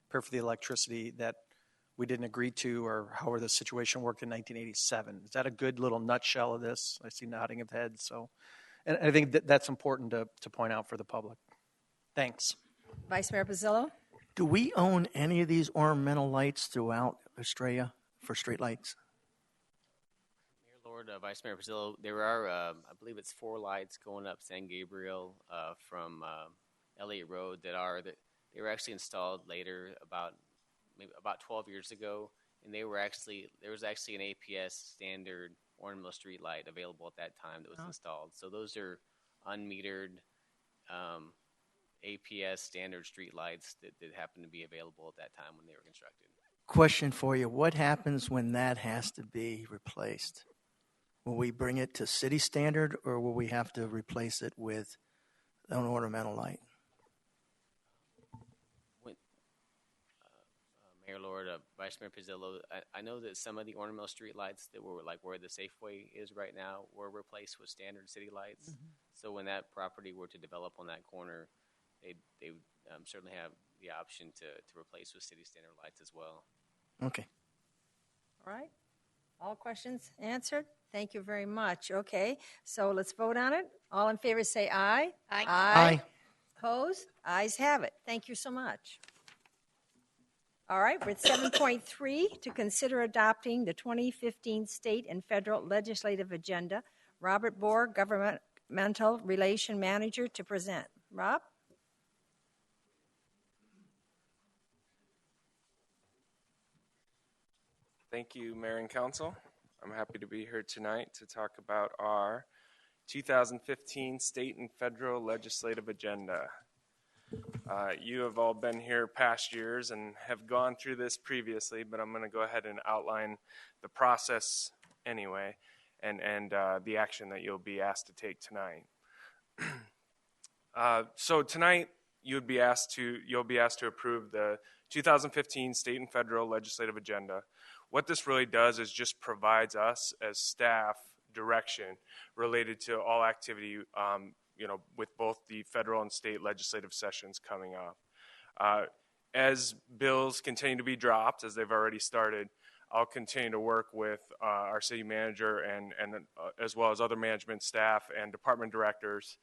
for the electricity that we didn't agree to, or however the situation worked in 1987. Is that a good little nutshell of this? I see nodding of heads. So, and I think that's important to point out for the public. Thanks. Vice Mayor Pizzillo? Do we own any of these ornamental lights throughout Australia for street lights? Mayor Lord, Vice Mayor Pizzillo, there are, I believe it's 4 lights going up San Gabriel from Elliott Road they were actually installed later, about 12 years ago, and there was actually an APS standard ornamental street light available at that time that was installed. So those are unmetered APS standard street lights that happened to be available at that time when they were constructed. Question for you. What happens when that has to be replaced? Will we bring it to city standard, or will we have to replace it with an ornamental light? Mayor Lord, Vice Mayor Pizzillo, I know that some of the ornamental street lights that were like where the Safeway is right now were replaced with standard city lights. Mm-hmm. So when that property were to develop on that corner, they would certainly have the option to replace with city standard lights as well. Okay. All right. All questions answered? Thank you very much. Okay, so let's vote on it. All in favor say aye. Aye. Aye. Opposed? Ayes have it. Thank you so much. All right, we're at 7.3 to consider adopting the 2015 state and federal legislative agenda. Robert Bohr, Governmental Relation Manager, to present. Rob? Thank you, Mayor and Council. I'm happy to be here tonight to talk about our 2015 state and federal legislative agenda. You have all been here past years and have gone through this previously, but I'm going to go ahead and outline the process anyway, and the action that you'll be asked to take tonight. So tonight you'll be asked to approve the 2015 state and federal legislative agenda. What this really does is just provides us as staff direction related to all activity, with both the federal and state legislative sessions coming up. As bills continue to be dropped, as they've already started, I'll continue to work with our city manager and as well as other management staff and department directors,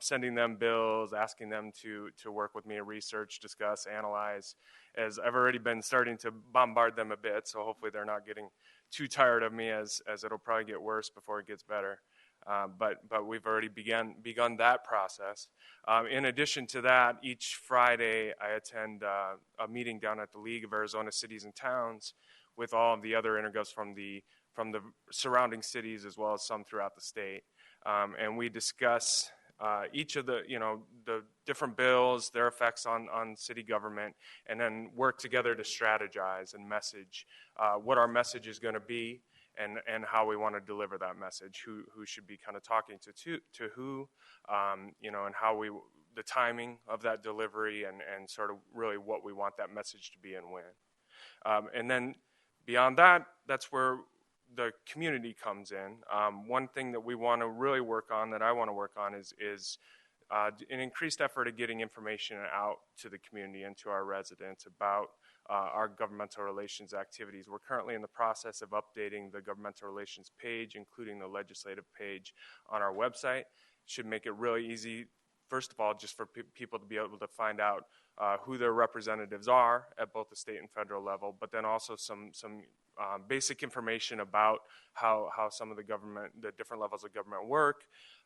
sending them bills, asking them to work with me, research, discuss, analyze, as I've already been starting to bombard them a bit, so hopefully they're not getting too tired of me, as it'll probably get worse before it gets better. But we've already begun that process. In addition to that, each Friday I attend a meeting down at the League of Arizona Cities and Towns with all of the other intergovs from the surrounding cities as well as some throughout the state, and we discuss each of the different bills, their effects on city government, and then work together to strategize and message what our message is going to be. And how we want to deliver that message, who should be kind of talking to who, and how the timing of that delivery, and sort of really what we want that message to be and when. And then beyond that, that's where the community comes in. One thing that we want to really work on, that I want to work on, is an increased effort of getting information out to the community and to our residents about our governmental relations activities. We're currently in the process of updating the governmental relations page, including the legislative page on our website. It should make it really easy first of all, just for people to be able to find out who their representatives are at both the state and federal level, but then also some basic information about how some of the different levels of government work,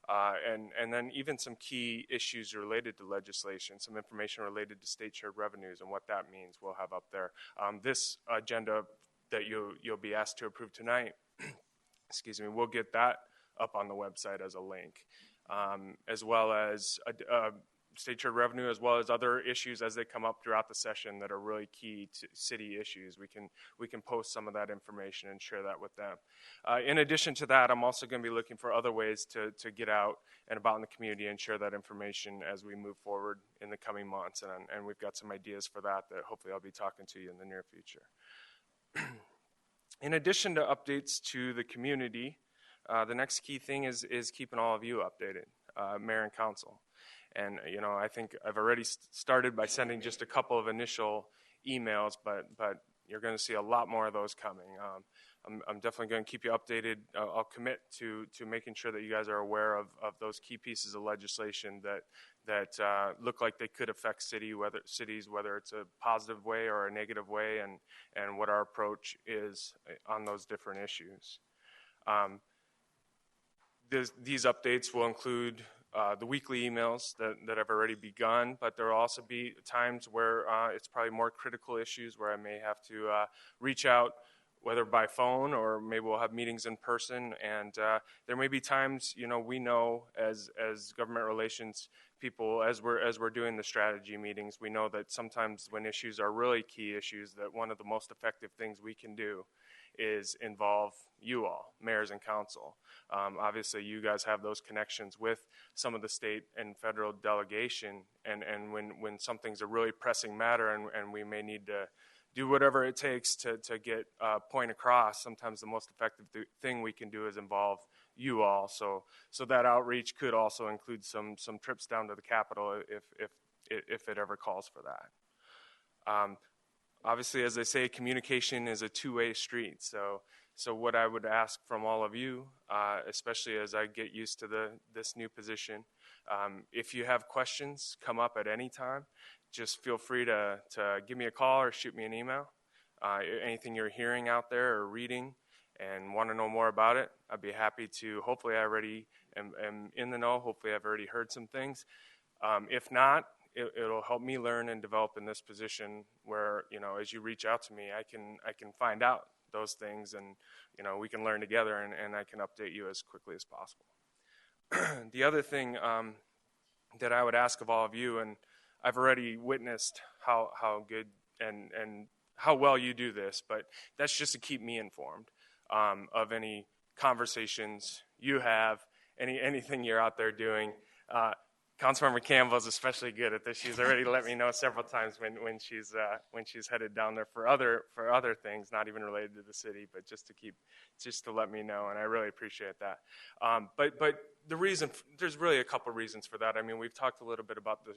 and then even some key issues related to legislation, some information related to state shared revenues and what that means we'll have up there. This agenda that you'll be asked to approve tonight, excuse me, we'll get that up on the website as a link, as well as state shared revenue, as well as other issues as they come up throughout the session that are really key to city issues. We can post some of that information and share that with them. In addition to that, I'm also going to be looking for other ways to get out and about in the community and share that information as we move forward in the coming months. And we've got some ideas for that hopefully I'll be talking to you in the near future. In addition to updates to the community, the next key thing is keeping all of you updated, mayor and council. And, I think I've already started by sending just a couple of initial emails, but you're going to see a lot more of those coming. I'm definitely going to keep you updated. I'll commit to making sure that you guys are aware of those key pieces of legislation that look like they could affect cities, whether it's a positive way or a negative way, and what our approach is on those different issues. These updates will include the weekly emails that have already begun, but there will also be times where it's probably more critical issues where I may have to reach out, whether by phone or maybe we'll have meetings in person. And there may be times, we know as government relations people, as we're doing the strategy meetings, we know that sometimes when issues are really key issues, that one of the most effective things we can do is involve you all, mayors and council. Obviously, you guys have those connections with some of the state and federal delegation, and when something's a really pressing matter and we may need to do whatever it takes to get a point across, sometimes the most effective thing we can do is involve you all. So that outreach could also include some trips down to the Capitol if it ever calls for that. Obviously, as they say, communication is a two-way street. So what I would ask from all of you, especially as I get used to this new position, if you have questions come up at any time, just feel free to give me a call or shoot me an email. Anything you're hearing out there or reading and want to know more about it, I'd be happy to. Hopefully, I already am in the know. Hopefully, I've already heard some things. If not, it'll help me learn and develop in this position where, as you reach out to me, I can find out those things, and we can learn together, and I can update you as quickly as possible. The other thing that I would ask of all of you, and I've already witnessed how good and how well you do this, but that's just to keep me informed of any conversations you have, anything you're out there doing. Councilmember Campbell is especially good at this. She's already let me know several times when she's headed down there for other things, not even related to the city, but just to let me know, and I really appreciate that. But the reason, there's really a couple reasons for that. I mean, we've talked a little bit about the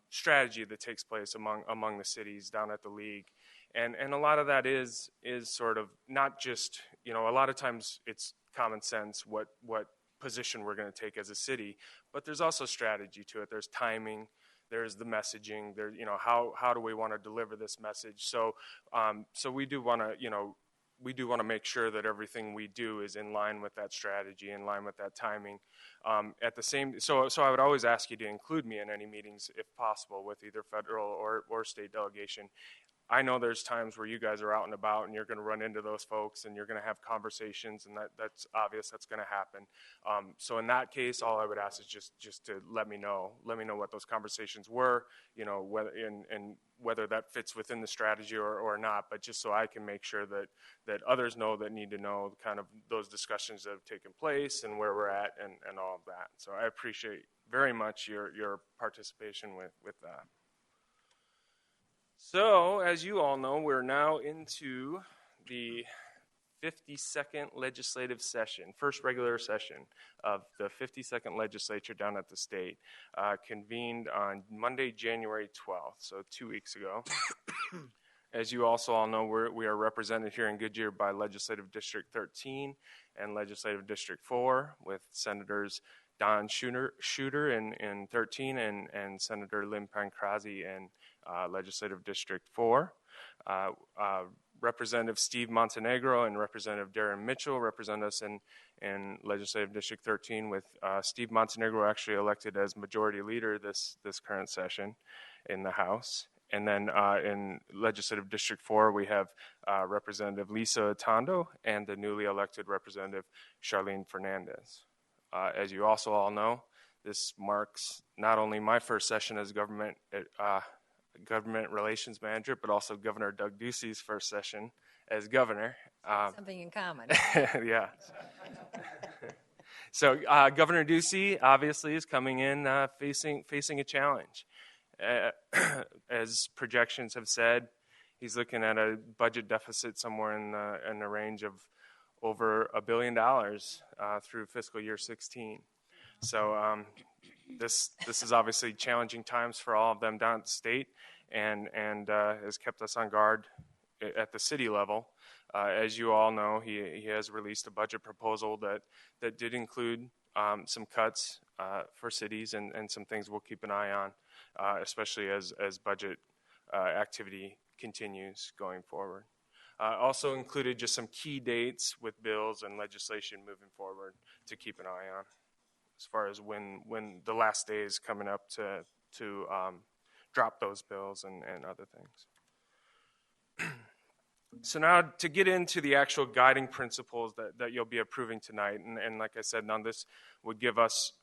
strategy that takes place among the cities down at the league, and a lot of that is sort of not just, a lot of times it's common sense what position we're going to take as a city, but there's also strategy to it. There's timing, there's the messaging, there, how do we want to deliver this message? So we do want to make sure that everything we do is in line with that strategy, in line with that timing. So I would always ask you to include me in any meetings if possible with either federal or state delegation. I know there's times where you guys are out and about and you're going to run into those folks and you're going to have conversations, and that's obvious that's going to happen. So in that case, all I would ask is just to let me know what those conversations were, whether that fits within the strategy or not, but just so I can make sure that others know that need to know kind of those discussions that have taken place and where we're at and all of that. So I appreciate very much your participation with that. So, as you all know, we're now into the 52nd legislative session, first regular session of the 52nd legislature down at the state, convened on Monday, January 12th, so 2 weeks ago. As you also all know, we are represented here in Goodyear by Legislative District 13 and Legislative District 4 with Senators Don Shooter in 13, and Senator Lynn Pancrazzi in Legislative District 4. Representative Steve Montenegro and Representative Darren Mitchell represent us in Legislative District 13, with Steve Montenegro actually elected as Majority Leader this current session in the House. And then in Legislative District 4, we have Representative Lisa Tondo and the newly elected Representative Charlene Fernandez. As you also all know, this marks not only my first session as government relations manager, but also Governor Doug Ducey's first session as governor. Something in common. Yeah. So Governor Ducey obviously is coming in facing a challenge. As projections have said, he's looking at a budget deficit somewhere in the range of over $1 billion through fiscal year 16. So this is obviously challenging times for all of them down at the state, and has kept us on guard at the city level. As you all know, he has released a budget proposal that did include some cuts for cities and some things we'll keep an eye on, especially as budget activity continues going forward. Also included just some key dates with bills and legislation moving forward to keep an eye on, as far as when the last day is coming up to drop those bills and other things. So now to get into the actual guiding principles that you'll be approving tonight, and like I said, none of this would give us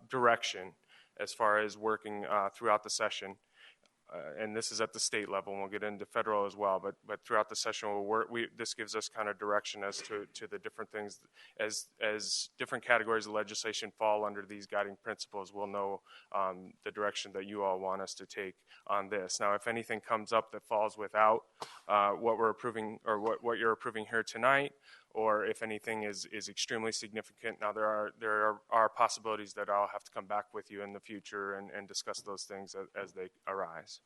direction as far as working throughout the session. And this is at the state level, and we'll get into federal as well. But throughout the session, this gives us kind of direction as to the different things. As different categories of legislation fall under these guiding principles, we'll know the direction that you all want us to take on this. Now, if anything comes up that falls without what we're approving or what you're approving here tonight, or if anything is extremely significant, now there are possibilities that I'll have to come back with you in the future and discuss those things as they arise.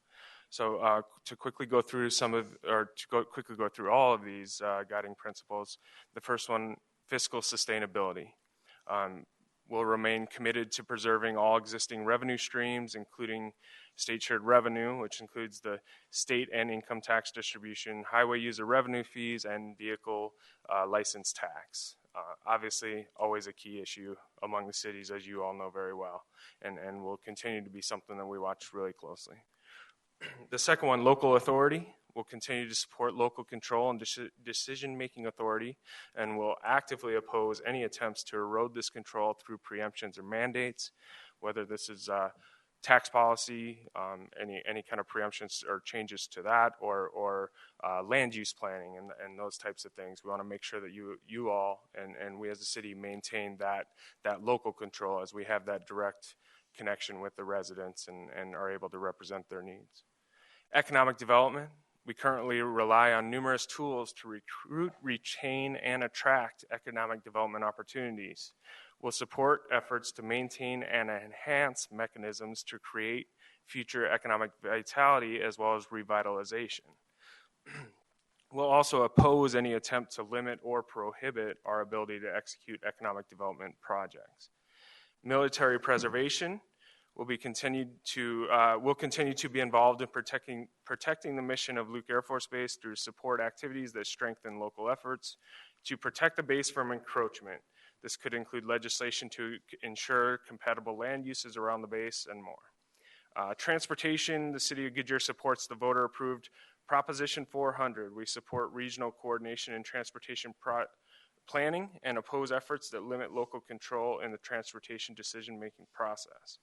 So to quickly go through quickly go through all of these guiding principles, the first one, fiscal sustainability. We'll remain committed to preserving all existing revenue streams, including state shared revenue, which includes the state and income tax distribution, highway user revenue fees, and vehicle license tax. Obviously, always a key issue among the cities, as you all know very well, and will continue to be something that we watch really closely. The second one, local authority. We'll continue to support local control and decision-making authority, and will actively oppose any attempts to erode this control through preemptions or mandates, whether this is tax policy, any kind of preemptions or changes to that, or land use planning and those types of things. We want to make sure that you all and we as a city maintain that local control, as we have that direct connection with the residents and are able to represent their needs. Economic development. We currently rely on numerous tools to recruit, retain, and attract economic development opportunities. We'll support efforts to maintain and enhance mechanisms to create future economic vitality as well as revitalization. We'll also oppose any attempt to limit or prohibit our ability to execute economic development projects. Military preservation. We'll continue to be involved in protecting the mission of Luke Air Force Base through support activities that strengthen local efforts to protect the base from encroachment. This could include legislation to ensure compatible land uses around the base and more. Transportation, the City of Goodyear supports the voter-approved Proposition 400. We support regional coordination in transportation planning and oppose efforts that limit local control in the transportation decision-making process.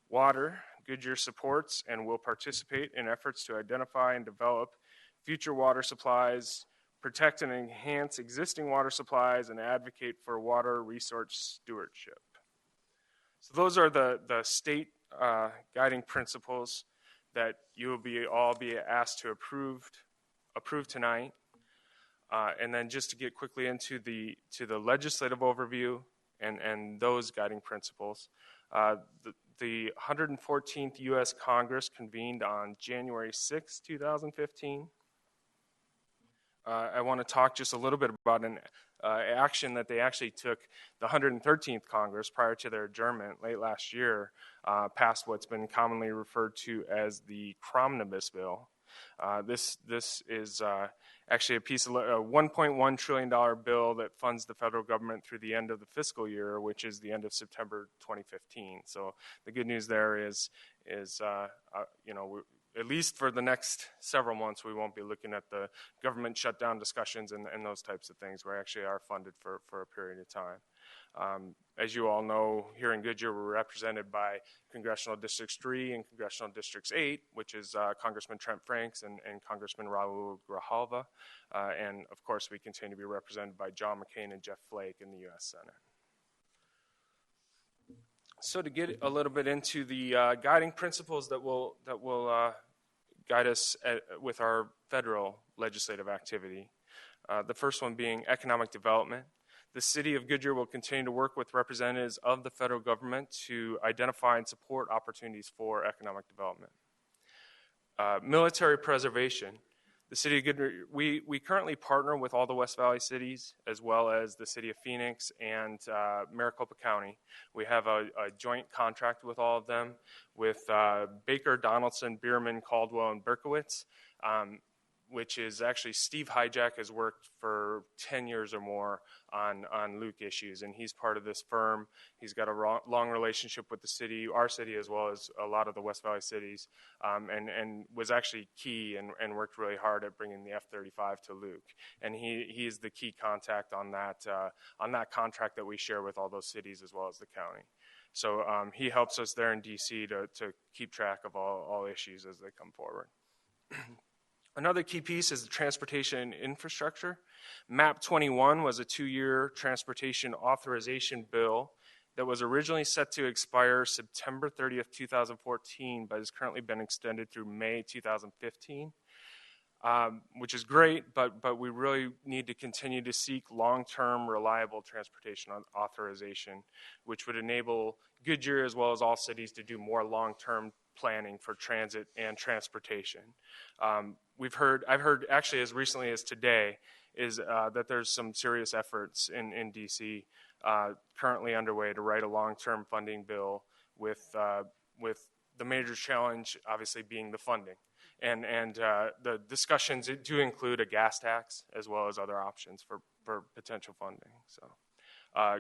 Water, Goodyear supports and will participate in efforts to identify and develop future water supplies, protect and enhance existing water supplies, and advocate for water resource stewardship. So those are the state guiding principles that you will all be asked to approve tonight. And then just to get quickly into the legislative overview and those guiding principles. The 114th U.S. Congress convened on January 6, 2015. I want to talk just a little bit about action that they actually took. The 113th Congress, prior to their adjournment late last year, passed what's been commonly referred to as the Cromnibus Bill. This is actually a piece of a $1.1 trillion bill that funds the federal government through the end of the fiscal year, which is the end of September 2015. So the good news there is at least for the next several months, we won't be looking at the government shutdown discussions and those types of things. We actually are funded for a period of time. As you all know, here in Goodyear, we're represented by Congressional Districts 3 and Congressional Districts 8, which is Congressman Trent Franks and Congressman Raul Grijalva. And, of course, we continue to be represented by John McCain and Jeff Flake in the U.S. Senate. So to get a little bit into the guiding principles that will guide us with our federal legislative activity, the first one being economic development. The City of Goodyear will continue to work with representatives of the federal government to identify and support opportunities for economic development. Military preservation. The City of Goodyear, we currently partner with all the West Valley cities, as well as the City of Phoenix and Maricopa County. We have a joint contract with all of them, with Baker, Donaldson, Bierman, Caldwell, and Berkowitz, which is actually Steve Hijack has worked for 10 years or more on Luke issues, and he's part of this firm. He's got a long relationship with the city, our city, as well as a lot of the West Valley cities, and was actually key and worked really hard at bringing the F-35 to Luke. And he is the key contact on that contract that we share with all those cities as well as the county. So he helps us there in D.C. to keep track of all issues as they come forward. Another key piece is the transportation infrastructure. MAP 21 was a 2-year transportation authorization bill that was originally set to expire September 30th, 2014, but has currently been extended through May 2015, which is great, but we really need to continue to seek long-term, reliable transportation authorization, which would enable Goodyear as well as all cities to do more long-term planning for transit and transportation. I've heard actually as recently as today is that there's some serious efforts in D.C. Currently underway to write a long-term funding bill with the major challenge obviously being the funding. And the discussions do include a gas tax as well as other options for potential funding. So.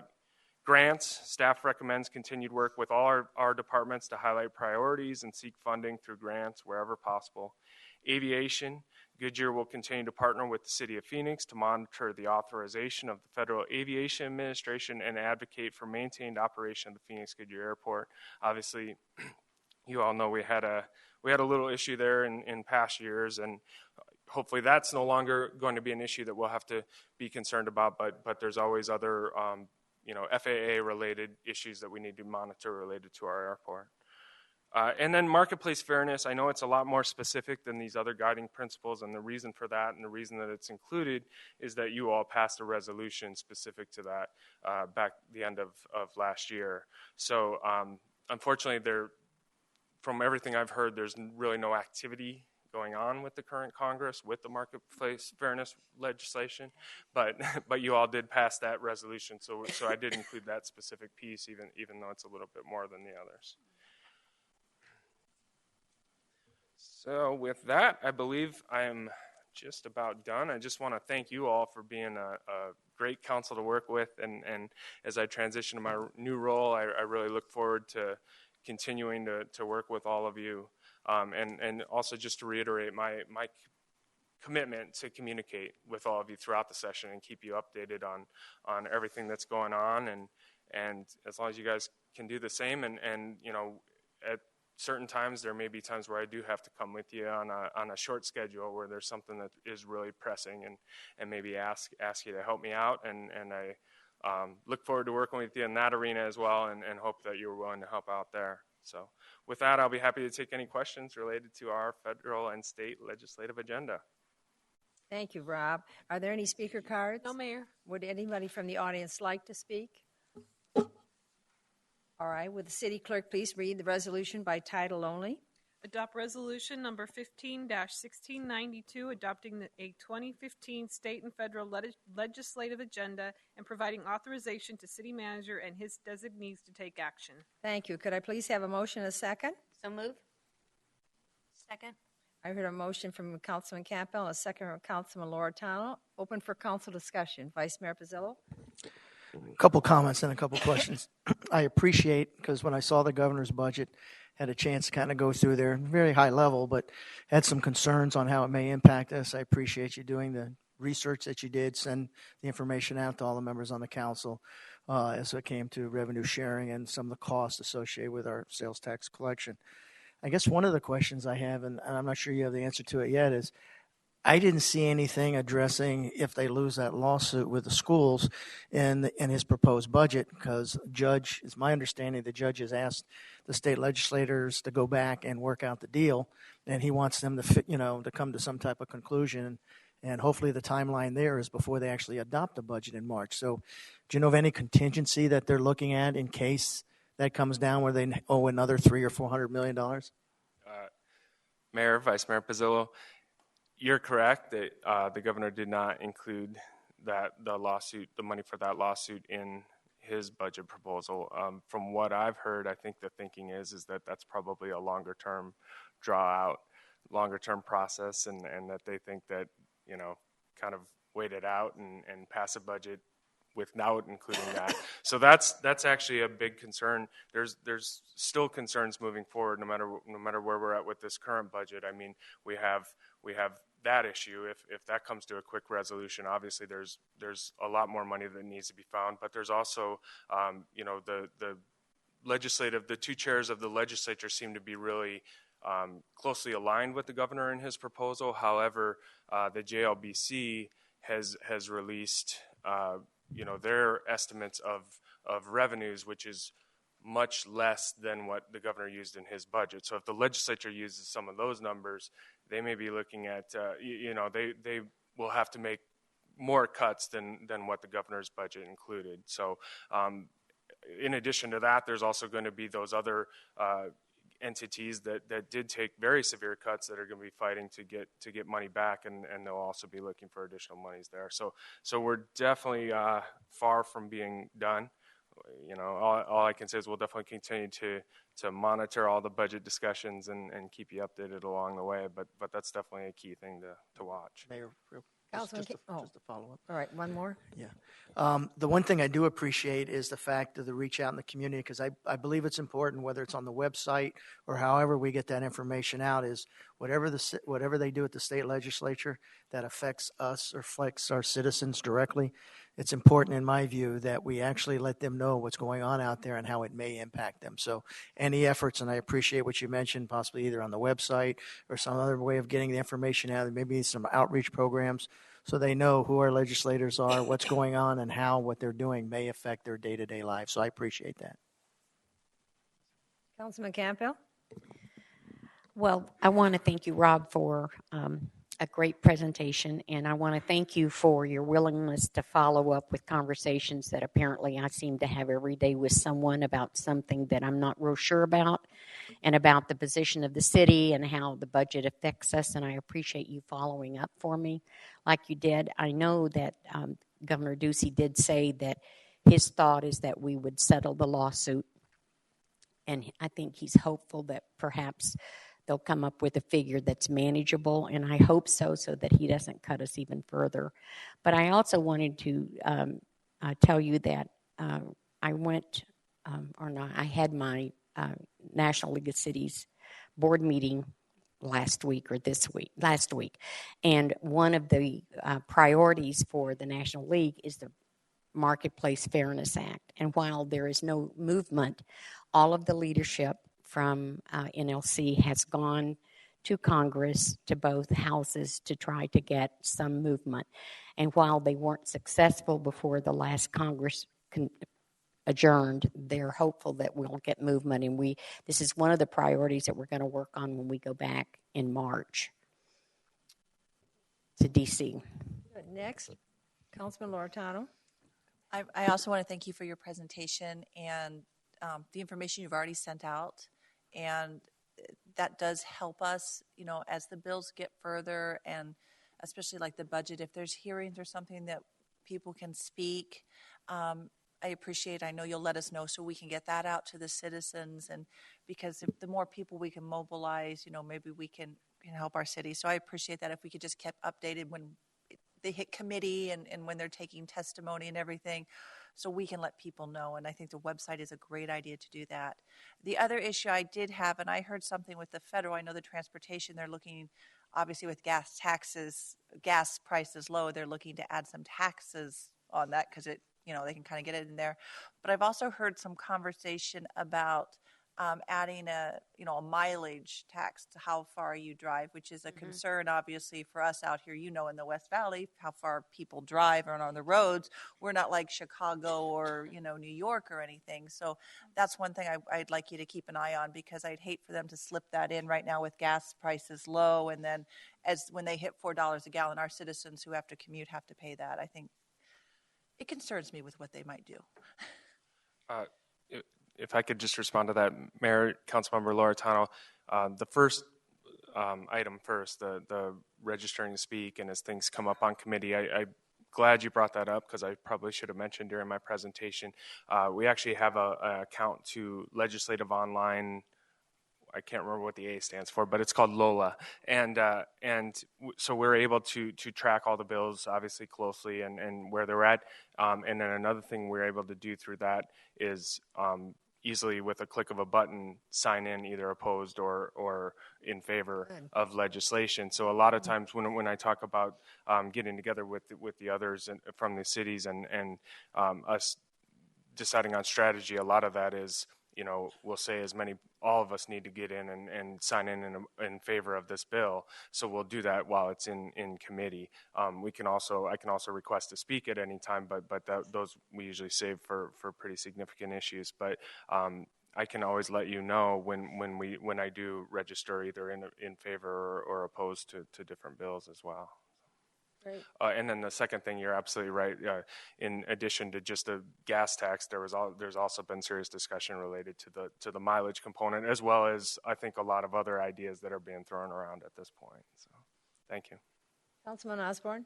Grants, staff recommends continued work with all our departments to highlight priorities and seek funding through grants wherever possible. Aviation, Goodyear will continue to partner with the City of Phoenix to monitor the authorization of the Federal Aviation Administration and advocate for maintained operation of the Phoenix-Goodyear Airport. Obviously, you all know we had a little issue there in past years, and hopefully that's no longer going to be an issue that we'll have to be concerned about, but there's always other FAA-related issues that we need to monitor related to our airport. And then marketplace fairness, I know it's a lot more specific than these other guiding principles, and the reason for that and the reason that it's included is that you all passed a resolution specific to that back the end of last year. So unfortunately, from everything I've heard, there's really no activity going on with the current Congress with the marketplace fairness legislation, but you all did pass that resolution, so I did include that specific piece, even though it's a little bit more than the others. So with that, I believe I am just about done. I just want to thank you all for being a great council to work with, and as I transition to my new role, I really look forward to continuing to work with all of you. And also just to reiterate my commitment to communicate with all of you throughout the session and keep you updated on everything that's going on, and as long as you guys can do the same, and at certain times there may be times where I do have to come with you on a short schedule where there's something that is really pressing, and maybe ask you to help me out, and I look forward to working with you in that arena as well, and hope that you're willing to help out there. So with that, I'll be happy to take any questions related to our federal and state legislative agenda. Thank you, Rob. Are there any speaker cards? No, Mayor. Would anybody from the audience like to speak? All right. Would the city clerk please read the resolution by title only? Adopt resolution number 15-1692, adopting a 2015 state and federal legislative agenda and providing authorization to city manager and his designees to take action. Thank you. Could I please have a motion and a second? So move. Second. I heard a motion from Councilman Campbell and a second from Councilman Loretano. Open for council discussion. Vice Mayor Pizzillo? A couple comments and a couple questions. I appreciate, because when I saw the governor's budget, had a chance to kind of go through there, very high level, but had some concerns on how it may impact us. I appreciate you doing the research that you did, send the information out to all the members on the council as it came to revenue sharing and some of the costs associated with our sales tax collection. I guess one of the questions I have, and I'm not sure you have the answer to it yet, is I didn't see anything addressing if they lose that lawsuit with the schools in his proposed budget, because Judge, it's my understanding, the judge has asked the state legislators to go back and work out the deal, and he wants them to come to some type of conclusion, and hopefully the timeline there is before they actually adopt the budget in March. So do you know of any contingency that they're looking at in case that comes down where they owe another $300 or $400 million? Mayor, Vice Mayor Pizzillo, you're correct that the governor did not include the money for that lawsuit in his budget proposal. From what I've heard, I think the thinking is that that's probably a longer term process, and that they think that, kind of wait it out and pass a budget without including that. So that's actually a big concern. There's still concerns moving forward, no matter where we're at with this current budget. I mean, we have that issue. If that comes to a quick resolution, obviously there's a lot more money that needs to be found. But there's also, the two chairs of the legislature seem to be really closely aligned with the governor in his proposal. However, the JLBC has released their estimates of revenues, which is much less than what the governor used in his budget. So if the legislature uses some of those numbers, they may be looking at, they will have to make more cuts than what the governor's budget included. So in addition to that, there's also going to be those other entities that did take very severe cuts that are going to be fighting to get money back, and they'll also be looking for additional monies there. So we're definitely far from being done. All I can say is we'll definitely continue to monitor all the budget discussions and keep you updated along the way. But that's definitely a key thing to watch. Mayor, just to follow up. All right, one more. Yeah. The one thing I do appreciate is the fact of the reach out in the community, because I believe it's important, whether it's on the website or however we get that information out, is whatever they do at the state legislature that affects us or affects our citizens directly, it's important, in my view, that we actually let them know what's going on out there and how it may impact them. So any efforts, and I appreciate what you mentioned, possibly either on the website or some other way of getting the information out, maybe some outreach programs, so they know who our legislators are, what's going on, and how what they're doing may affect their day-to-day lives. So I appreciate that. Councilman Campbell? Well, I want to thank you, Rob, for a great presentation, and I want to thank you for your willingness to follow up with conversations that apparently I seem to have every day with someone about something that I'm not real sure about, and about the position of the city and how the budget affects us, and I appreciate you following up for me like you did. I know that Governor Ducey did say that his thought is that we would settle the lawsuit, and I think he's hopeful that perhaps they'll come up with a figure that's manageable, and I hope so that he doesn't cut us even further. But I also wanted to tell you that I had my National League of Cities board meeting last week, and one of the priorities for the National League is the Marketplace Fairness Act. And while there is no movement, all of the leadership from NLC has gone to Congress, to both houses, to try to get some movement. And while they weren't successful before the last Congress adjourned, they're hopeful that we'll get movement. And this is one of the priorities that we're going to work on when we go back in March to D.C. Next, Councilman Loretano. I also want to thank you for your presentation and the information you've already sent out. And that does help us, as the bills get further, and especially like the budget, if there's hearings or something that people can speak. I appreciate, I know you'll let us know so we can get that out to the citizens, and because if the more people we can mobilize, maybe we can help our city. So I appreciate that if we could just keep updated when they hit committee and when they're taking testimony and everything, so we can let people know. And I think the website is a great idea to do that. The other issue I did have, and I heard something with the federal, I know the transportation, they're looking, obviously with gas prices low, they're looking to add some taxes on that because they can kind of get it in there. But I've also heard some conversation about adding a mileage tax to how far you drive, which is a concern, obviously, for us out here, in the West Valley, how far people drive and on the roads. We're not like Chicago or, New York or anything. So that's one thing I'd like you to keep an eye on, because I'd hate for them to slip that in right now with gas prices low. And then when they hit $4 a gallon, our citizens who have to commute have to pay that. I think it concerns me with what they might do. If I could just respond to that, Mayor, Councilmember Loretano, the first item first, the registering to speak, and as things come up on committee, I'm glad you brought that up because I probably should have mentioned during my presentation. We actually have an account to Legislative Online. I can't remember what the A stands for, but it's called Lola, and so we're able to track all the bills obviously closely and where they're at. And then another thing we're able to do through that is easily with a click of a button sign in either opposed or in favor of legislation. So a lot of times when I talk about getting together with the others from the cities and us deciding on strategy, a lot of that is, we'll say all of us need to get in and sign in favor of this bill. So we'll do that while it's in committee. I can also request to speak at any time, but those we usually save for pretty significant issues. But I can always let you know when I do register either in favor or opposed to different bills as well. Great. And then the second thing, you're absolutely right. In addition to just the gas tax, there's also been serious discussion related to the mileage component, as well as I think a lot of other ideas that are being thrown around at this point. So, thank you, Councilman Osborne.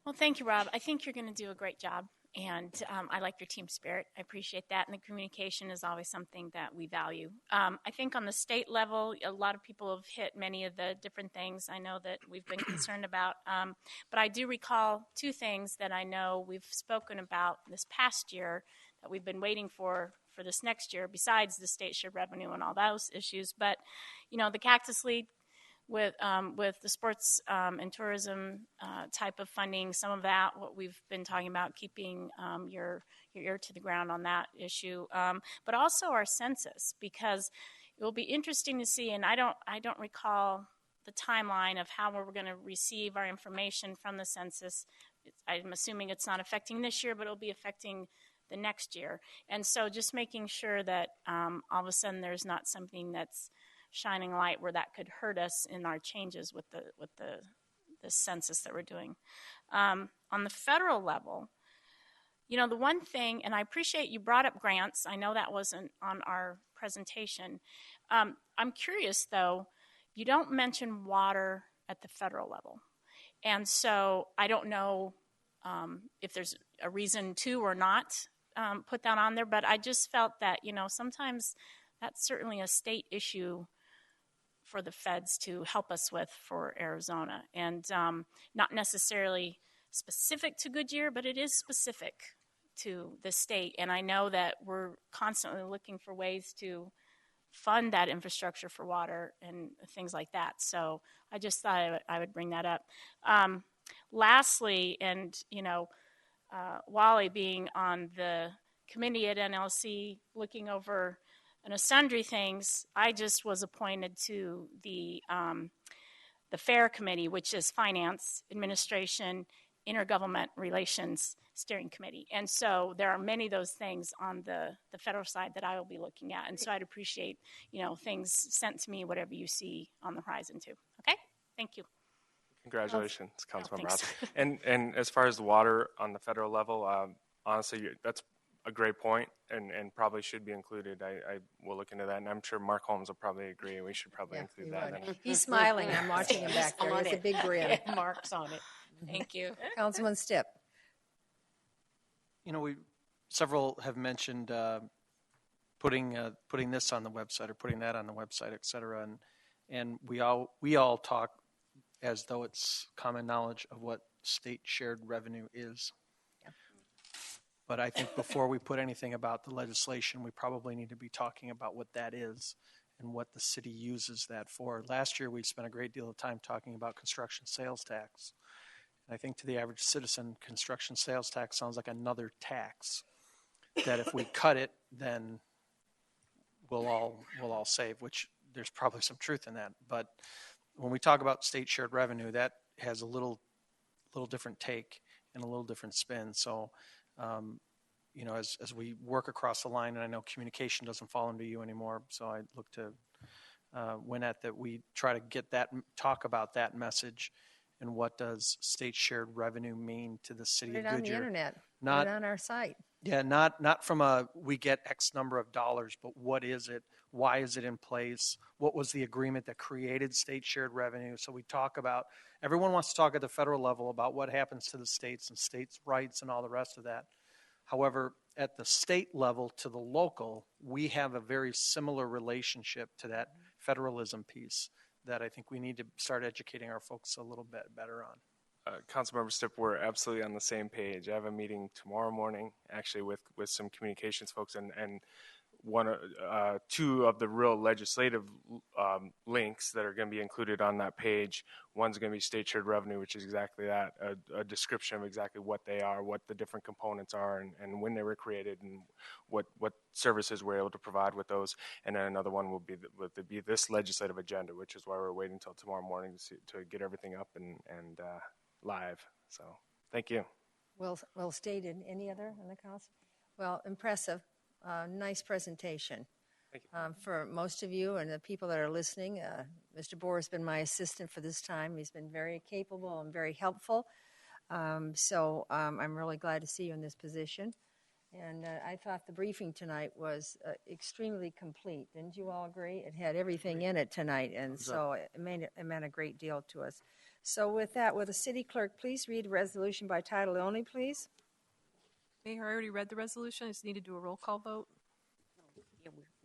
Well, thank you, Rob. I think you're going to do a great job, and I like your team spirit. I appreciate that, and the communication is always something that we value. I think on the state level, a lot of people have hit many of the different things I know that we've been concerned about, but I do recall two things that I know we've spoken about this past year that we've been waiting for this next year, besides the state share revenue and all those issues. But, the Cactus League, with the sports and tourism type of funding, some of that, what we've been talking about, keeping your ear to the ground on that issue, but also our census, because it will be interesting to see, and I don't recall the timeline of how we're going to receive our information from the census. I'm assuming it's not affecting this year, but it'll be affecting the next year. And so just making sure that all of a sudden there's not something that's shining light where that could hurt us in our changes with the census that we're doing. On the federal level, the one thing, and I appreciate you brought up grants. I know that wasn't on our presentation. I'm curious, though, you don't mention water at the federal level. And so I don't know if there's a reason to or not put that on there, but I just felt that, sometimes that's certainly a state issue for the feds to help us with for Arizona, and not necessarily specific to Goodyear, but it is specific to the state. And I know that we're constantly looking for ways to fund that infrastructure for water and things like that. So I just thought I would bring that up. Lastly, and Wally being on the committee at NLC looking over sundry things, I just was appointed to the FAIR Committee, which is Finance, Administration, Intergovernment Relations Steering Committee. And so there are many of those things on the federal side that I will be looking at. And so I'd appreciate, things sent to me, whatever you see on the horizon too. Okay? Thank you. Congratulations, Councilmember Ross. And as far as the water on the federal level, honestly, that's a great point and probably should be included. I will look into that, and I'm sure Mark Holmes will probably agree. We should probably include that. He's smiling. I'm watching him back there. He has a big grin. Mark's on it. Thank you. Councilman Stipp. Several have mentioned putting this on the website or putting that on the website, et cetera, and we all talk as though it's common knowledge of what state shared revenue is. But I think before we put anything about the legislation, we probably need to be talking about what that is and what the city uses that for. Last year, we spent a great deal of time talking about construction sales tax. And I think to the average citizen, construction sales tax sounds like another tax that if we cut it, then we'll all save, which there's probably some truth in that. But when we talk about state shared revenue, that has a little different take and a little different spin. So, as we work across the line, and I know communication doesn't fall into you anymore, so I look to Wynette that we try to talk about that message and what does state shared revenue mean to the city of Goodyear. Put it on the internet. Put it on our site. Yeah, not from we get X number of dollars, but what is it? Why is it in place? What was the agreement that created state shared revenue? So we talk about, everyone wants to talk at the federal level about what happens to the states and states' rights and all the rest of that. However, at the state level to the local, we have a very similar relationship to that federalism piece that I think we need to start educating our folks a little bit better on. Councilmember Stipp, we're absolutely on the same page. I have a meeting tomorrow morning, actually, with some communications folks, and two of the real legislative links that are going to be included on that page. One's going to be state shared revenue, which is exactly that, a description of exactly what they are, what the different components are, and when they were created, and what services we're able to provide with those. And then another one will be this legislative agenda, which is why we're waiting until tomorrow morning to get everything up and live. So thank you. Well stated. Any other on the council? Well, impressive. Nice presentation. Thank you. For most of you and the people that are listening, Mr. Bohr has been my assistant for this time. He's been very capable and very helpful. So I'm really glad to see you in this position. And I thought the briefing tonight was extremely complete. Didn't you all agree? It had everything in it tonight, and so it meant a great deal to us. So with that, will the city clerk please read resolution by title only, please? Mayor, I already read the resolution. I just need to do a roll call vote.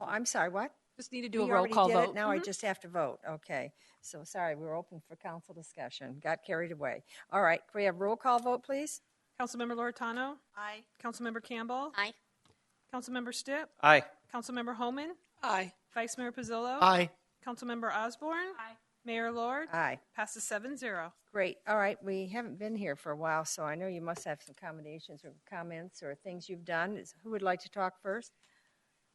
Oh, I'm sorry, what? Just need to do We a roll call already did vote. it? Now I just have to vote. Okay. So sorry, we were open for council discussion. Got carried away. All right. Can we have roll call vote, please? Councilmember Loretano? Aye. Councilmember Campbell? Aye. Councilmember Stipp? Aye. Councilmember Homan? Aye. Vice Mayor Pizzillo? Aye. Councilmember Osborne? Aye. Mayor Lord? Aye. Passes 7-0. Great. All right. We haven't been here for a while, so I know you must have some accommodations or comments or things you've done. Who would like to talk first?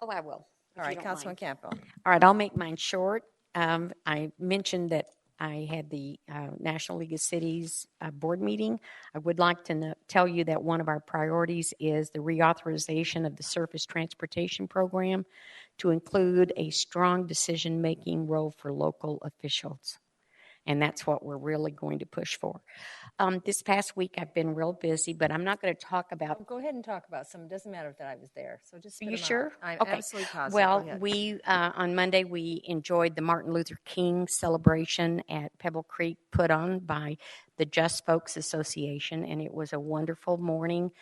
Oh, I will. All right, Councilman Campbell. All right, I'll make mine short. I mentioned that I had the National League of Cities board meeting. I would like to tell you that one of our priorities is the reauthorization of the Surface Transportation Program to include a strong decision-making role for local officials. And that's what we're really going to push for. This past week, I've been real busy, but I'm not going to talk about. Go ahead and talk about some. It doesn't matter that I was there. So just. Are you sure? I'm okay. absolutely positive. Well, we on Monday we enjoyed the Martin Luther King celebration at Pebble Creek, put on by the Just Folks Association, and it was a wonderful morning.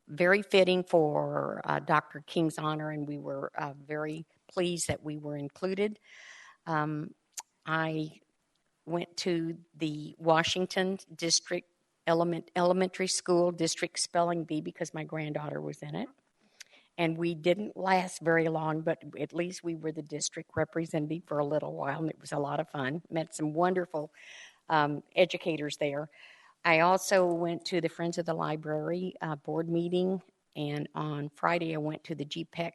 Very fitting for Dr. King's honor, and we were very pleased that we were included. I went to the Washington District Elementary School District Spelling Bee because my granddaughter was in it. And we didn't last very long, but at least we were the district representative for a little while, and it was a lot of fun. Met some wonderful educators there. I also went to the Friends of the Library board meeting, and on Friday I went to the GPEC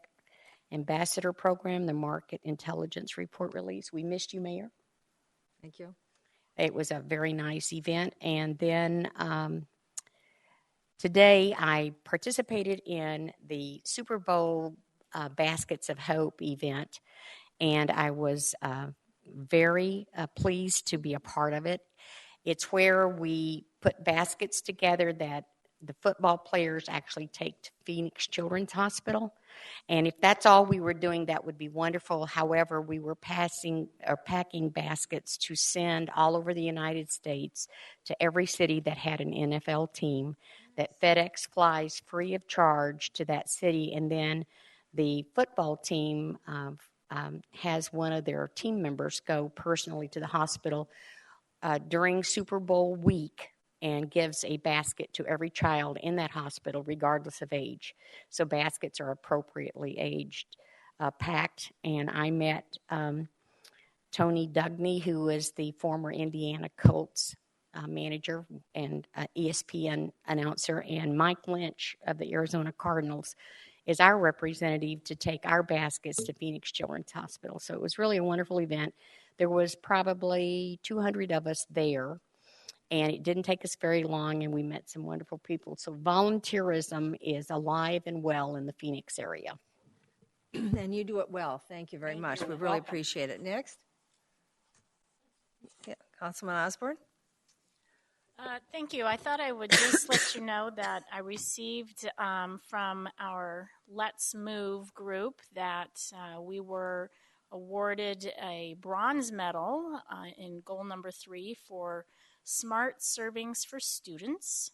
Ambassador Program, the Market Intelligence Report release. We missed you, Mayor. Thank you. It was a very nice event. And then today I participated in the Super Bowl Baskets of Hope event, and I was very pleased to be a part of it. It's where we put baskets together that the football players actually take to Phoenix Children's Hospital. And if that's all we were doing, that would be wonderful. However, we were packing baskets to send all over the United States to every city that had an NFL team, that FedEx flies free of charge to that city. And then the football team has one of their team members go personally to the hospital during Super Bowl week and gives a basket to every child in that hospital, regardless of age. So baskets are appropriately aged, packed. And I met Tony Dugney, who is the former Indiana Colts manager and ESPN announcer, and Mike Lynch of the Arizona Cardinals is our representative to take our baskets to Phoenix Children's Hospital. So it was really a wonderful event. There was probably 200 of us there, and it didn't take us very long, and we met some wonderful people. So volunteerism is alive and well in the Phoenix area. And you do it well. Thank you very much. We really appreciate it. Next. Yeah, Councilman Osborne. Thank you. I thought I would just let you know that I received from our Let's Move group that we were awarded a bronze medal in goal number 3 for smart servings for students.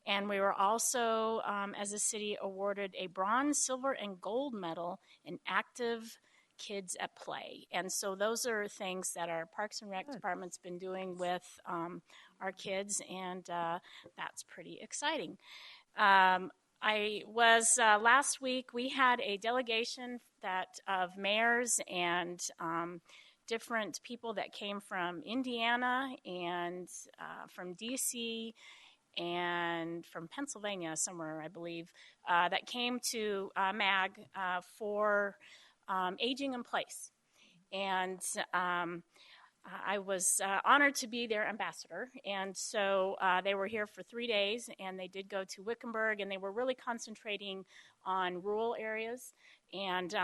And we were also, as a city, awarded a bronze, silver, and gold medal in active kids at play. And so those are things that our Parks and Rec department's been doing with our kids, and that's pretty exciting. I was last week, we had a delegation of mayors and different people that came from Indiana and from DC and from Pennsylvania somewhere, I believe, that came to MAG for aging in place. And I was honored to be their ambassador. And so they were here for 3 days, and they did go to Wickenburg, and they were really concentrating on rural areas and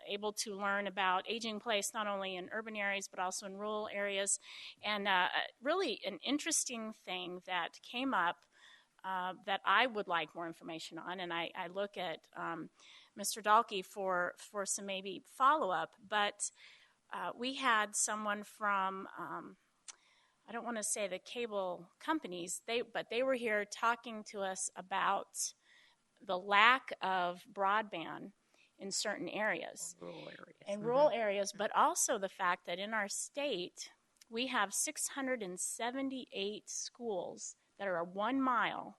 able to learn about aging in place, not only in urban areas, but also in rural areas. And really an interesting thing that came up that I would like more information on, and I look at Mr. Dahlke for some maybe follow-up, but we had someone from, I don't want to say the cable companies, but they were here talking to us about the lack of broadband in certain areas. Rural areas, but also the fact that in our state, we have 678 schools that are 1 mile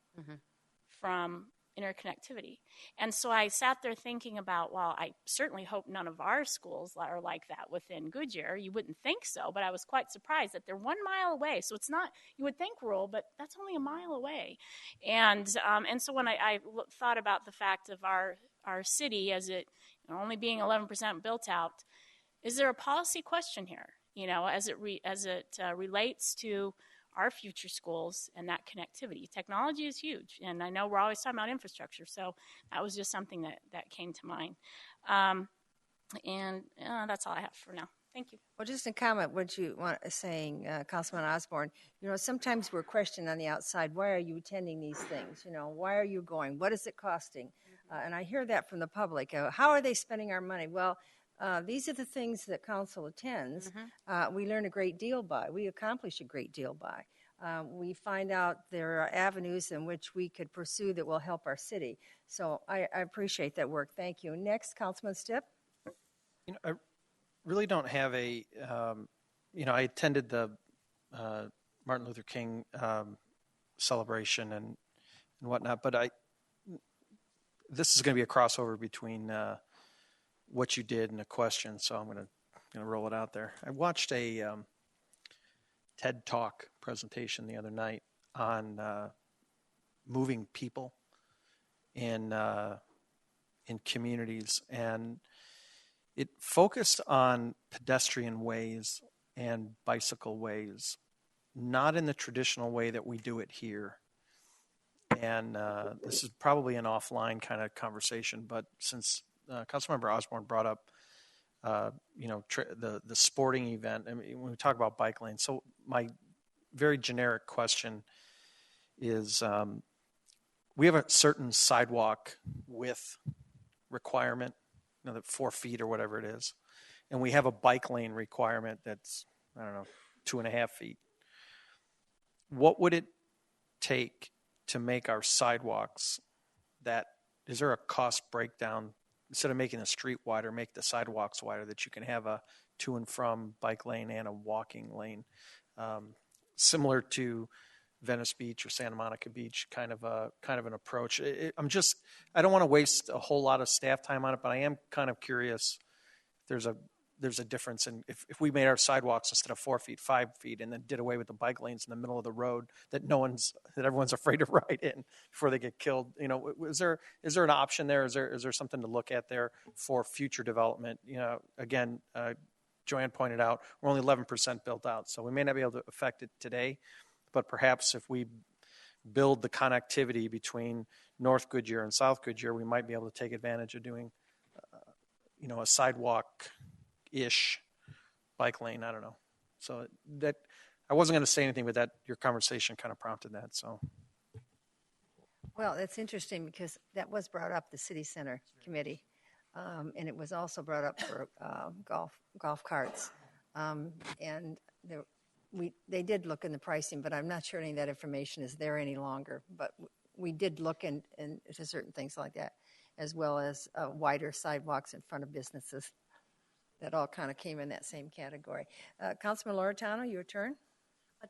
from interconnectivity. And so I sat there thinking about, well, I certainly hope none of our schools are like that within Goodyear. You wouldn't think so, but I was quite surprised that they're 1 mile away. So it's not, you would think rural, but that's only a mile away. And so when I thought about the fact of our city as it only being 11% built out, is there a policy question here? As it relates to our future schools and that connectivity. Technology is huge, and I know we're always talking about infrastructure, so that was just something that came to mind. And that's all I have for now. Thank you. Well, just a comment, what you want saying, Councilman Osborne, sometimes we're questioned on the outside, why are you attending these things? Why are you going? What is it costing? And I hear that from the public. How are they spending our money? Well, these are the things that council attends. We learn a great deal by. We accomplish a great deal by. We find out there are avenues in which we could pursue that will help our city. So I appreciate that work. Thank you. Next, Councilman Stipp. I really don't have I attended the Martin Luther King celebration and whatnot, but this is going to be a crossover between what you did and a question, so I'm going to roll it out there. I watched a TED Talk presentation the other night on moving people in communities, and it focused on pedestrian ways and bicycle ways, not in the traditional way that we do it here. And this is probably an offline kind of conversation, but since Councilmember Osborne brought up, the sporting event, I mean, when we talk about bike lanes, so my very generic question is, we have a certain sidewalk width requirement, the 4 feet or whatever it is. And we have a bike lane requirement that's, 2.5 feet. What would it take to make our sidewalks is there a cost breakdown? Instead of making the street wider, make the sidewalks wider, that you can have a to and from bike lane and a walking lane, similar to Venice Beach or Santa Monica Beach, kind of an approach. I don't want to waste a whole lot of staff time on it, but I am kind of curious if there's a difference in if we made our sidewalks instead of 4 feet, 5 feet, and then did away with the bike lanes in the middle of the road that everyone's afraid to ride in before they get killed. Is there an option there? Is there something to look at there for future development? Again, Joanne pointed out we're only 11% built out, so we may not be able to affect it today, but perhaps if we build the connectivity between North Goodyear and South Goodyear, we might be able to take advantage of doing, a sidewalk-ish bike lane. I don't know. So that I wasn't going to say anything, but your conversation kind of prompted that. So. Well, that's interesting because that was brought up the City Center Committee, and it was also brought up for golf carts, and they did look in the pricing, but I'm not sure any of that information is there any longer. But we did look into certain things like that, as well as wider sidewalks in front of businesses. That all kind of came in that same category. Councilman Loretano, your turn.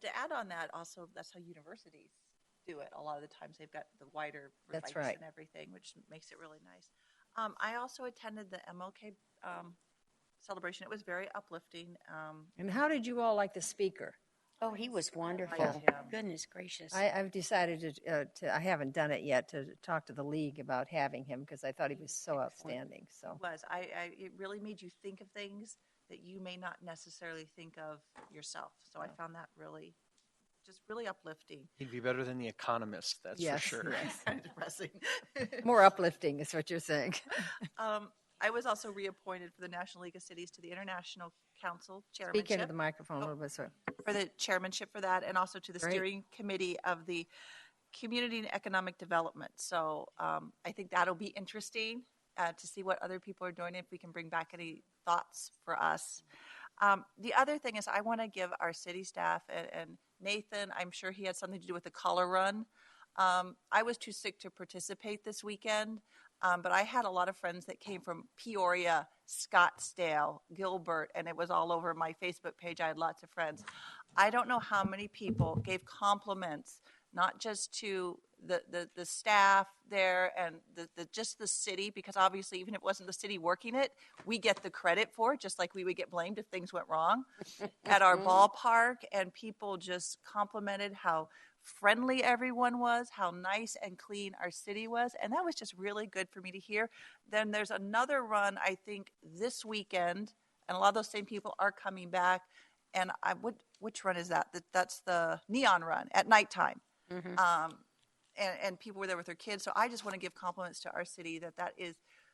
To add on that, also, that's how universities do it. A lot of the times they've got the wider That's bikes right. and everything, which makes it really nice. I also attended the MLK celebration. It was very uplifting. And how did you all like the speaker? Oh, he was wonderful. liked him. Goodness gracious. I've decided I haven't done it yet, to talk to the league about having him because I thought he was so outstanding. So It really made you think of things that you may not necessarily think of yourself. So I found that really uplifting. He'd be better than The Economist, that's Yes, for sure. yes. Kind of depressing. More uplifting is what you're saying. I was also reappointed for the National League of Cities to the International Council chairmanship. Speak into the microphone a little bit, sir. For the chairmanship for that, and also to the Great. steering committee of the Community and Economic Development. So I think that'll be interesting to see what other people are doing, if we can bring back any thoughts for us. The other thing is I want to give our city staff, and Nathan, I'm sure he had something to do with the color run. I was too sick to participate this weekend, but I had a lot of friends that came from Peoria, Scottsdale, Gilbert, and it was all over my Facebook page. I had lots of friends. I don't know how many people gave compliments, not just to the staff there and just the city, because obviously even if it wasn't the city working it, we get the credit for it, just like we would get blamed if things went wrong at our ballpark. And people just complimented how friendly everyone was, how nice and clean our city was, and that was just really good for me to hear. Then there's another run, I think, this weekend, and a lot of those same people are coming back. And which run is that? That's the Neon Run at nighttime. Mm-hmm. And people were there with their kids. So I just want to give compliments to our city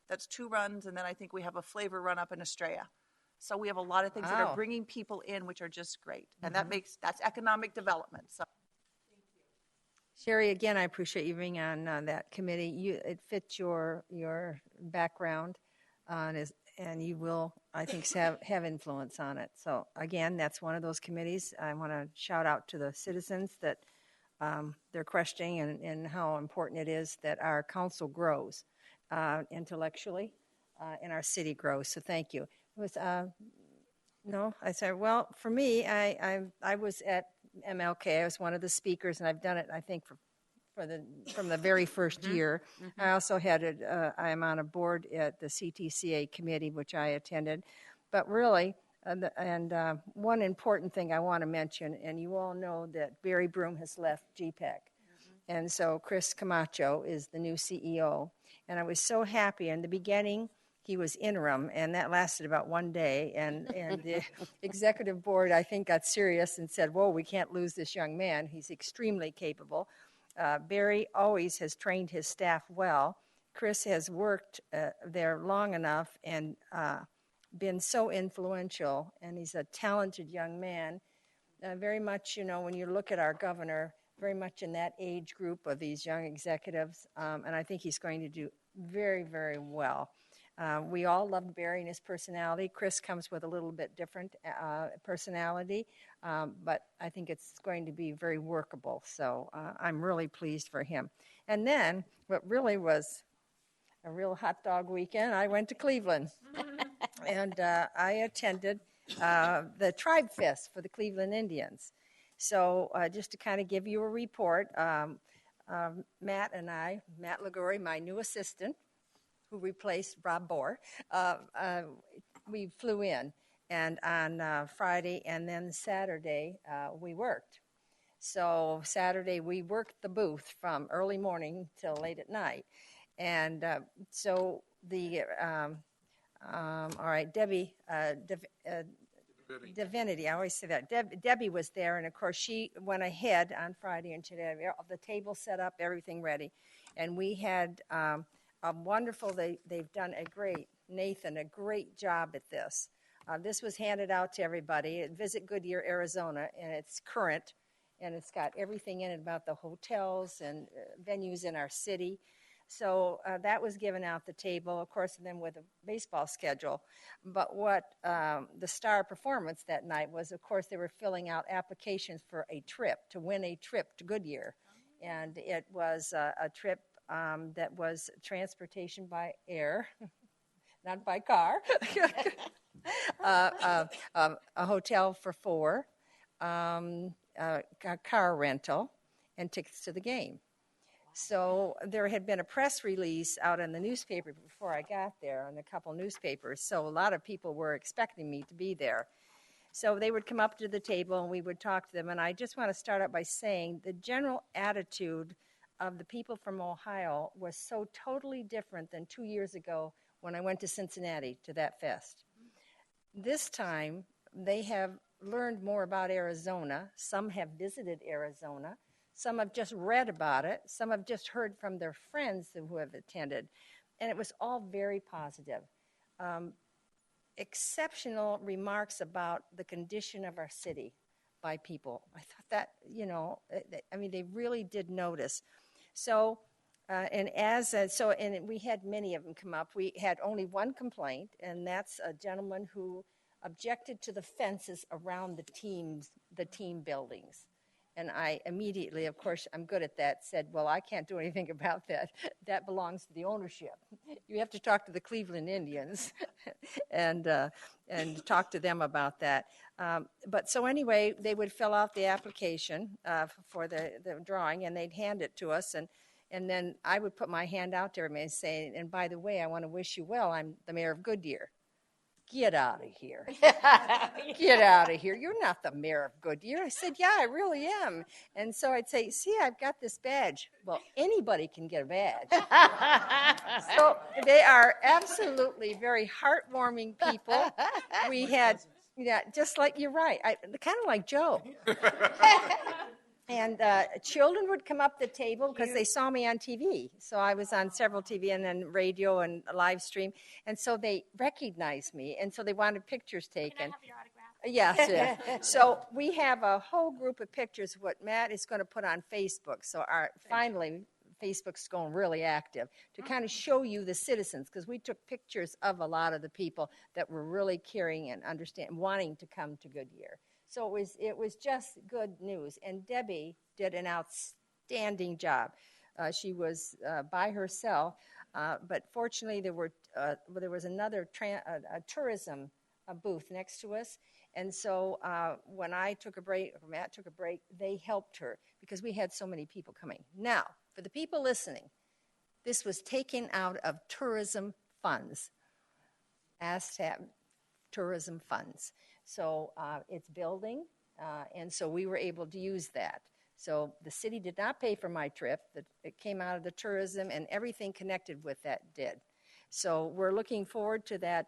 that's 2 runs, and then I think we have a flavor run up in Astray. So we have a lot of things that are bringing people in, which are just great, and that's economic development. So. Sherry, again, I appreciate you being on that committee. It fits your background, and you will, I think, have influence on it. So again, that's one of those committees. I want to shout out to the citizens that they're questioning and how important it is that our council grows intellectually and our city grows. So thank you. It was no, I said, well, for me, I was at MLK. I was one of the speakers, and I've done it, I think, from the very first year. Mm-hmm. I also had I'm on a board at the CTCA committee, which I attended. But really, one important thing I want to mention, and you all know that Barry Broom has left GPEC. Mm-hmm. And so Chris Camacho is the new CEO. And I was so happy. In the beginning, he was interim, and that lasted about 1 day. And the executive board, I think, got serious and said, whoa, we can't lose this young man. He's extremely capable. Barry always has trained his staff well. Chris has worked there long enough and been so influential, and he's a talented young man. Very much, when you look at our governor, very much in that age group of these young executives, and I think he's going to do very, very well. We all loved Barry and his personality. Chris comes with a little bit different personality, but I think it's going to be very workable. So I'm really pleased for him. And then what really was a real hot dog weekend, I went to Cleveland. And I attended the Tribe Fest for the Cleveland Indians. So just to kind of give you a report, Matt Liguri, my new assistant, who replaced Rob Bohr, we flew in. And on Friday and then Saturday, we worked. So Saturday, we worked the booth from early morning till late at night. And so the, all right, Debbie, Divinity, I always say that. Debbie was there, and of course she went ahead on Friday and she had the table set up, everything ready. And we had a wonderful, they've done Nathan, a great job at this. This was handed out to everybody. Visit Goodyear, Arizona, and it's current, and it's got everything in it about the hotels and venues in our city. So that was given out the table, of course, and then with a baseball schedule. But what the star performance that night was, of course, they were filling out applications for a trip, to win a trip to Goodyear. And it was a trip that was transportation by air, not by car, a hotel for 4, a car rental, and tickets to the game. So there had been a press release out in the newspaper before I got there, in a couple newspapers. So a lot of people were expecting me to be there. So they would come up to the table and we would talk to them. And I just want to start out by saying the general attitude of the people from Ohio was so totally different than 2 years ago when I went to Cincinnati to that fest. This time they have learned more about Arizona. Some have visited Arizona. Some have just read about it. Some have just heard from their friends who have attended. And it was all very positive. Exceptional remarks about the condition of our city by people. I thought that, they really did notice. So, and we had many of them come up. We had only one complaint, and that's a gentleman who objected to the fences around the team buildings. And I immediately, of course, I'm good at that, said, well, I can't do anything about that. That belongs to the ownership. You have to talk to the Cleveland Indians and talk to them about that. But so anyway, they would fill out the application for the drawing, and they'd hand it to us. And then I would put my hand out to everybody and say, and by the way, I want to wish you well. I'm the mayor of Goodyear. Get out of here. Get out of here. You're not the mayor of Goodyear. I said, yeah, I really am. And so I'd say, see, I've got this badge. Well, anybody can get a badge. So they are absolutely very heartwarming people. We had, just like, you're right, kind of like Joe. And children would come up the table because they saw me on TV. So I was on several TV and then radio and live stream. And so they recognized me. And so they wanted pictures taken. Can I have your autograph? Yes, yeah. So we have a whole group of pictures, what Matt is going to put on Facebook. So finally, Facebook's going really active to kind of show you the citizens, because we took pictures of a lot of the people that were really caring and wanting to come to Goodyear. So it was just good news. And Debbie did an outstanding job. She was by herself, but fortunately there was another tourism booth next to us. And so when I took a break, or Matt took a break, they helped her because we had so many people coming. Now, for the people listening, this was taken out of tourism funds, tourism funds. So it's building, and so we were able to use that. So the city did not pay for my trip. It came out of the tourism, and everything connected with that did. So we're looking forward to that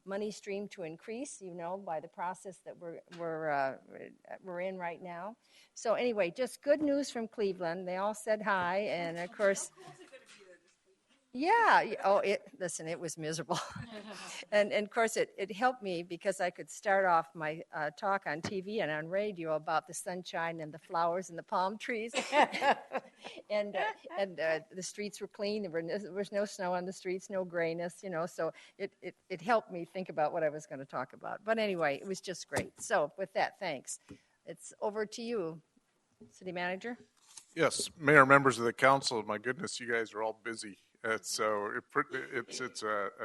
money stream to increase, by the process that we're in right now. So anyway, just good news from Cleveland. They all said hi, and of course, Yeah. Oh, listen, it was miserable. and of course, it helped me because I could start off my talk on TV and on radio about the sunshine and the flowers and the palm trees. and the streets were clean. There was no snow on the streets, no grayness, so it helped me think about what I was going to talk about. But anyway, it was just great. So with that, thanks. It's over to you, City Manager. Yes, Mayor, members of the council, my goodness, you guys are all busy. It's a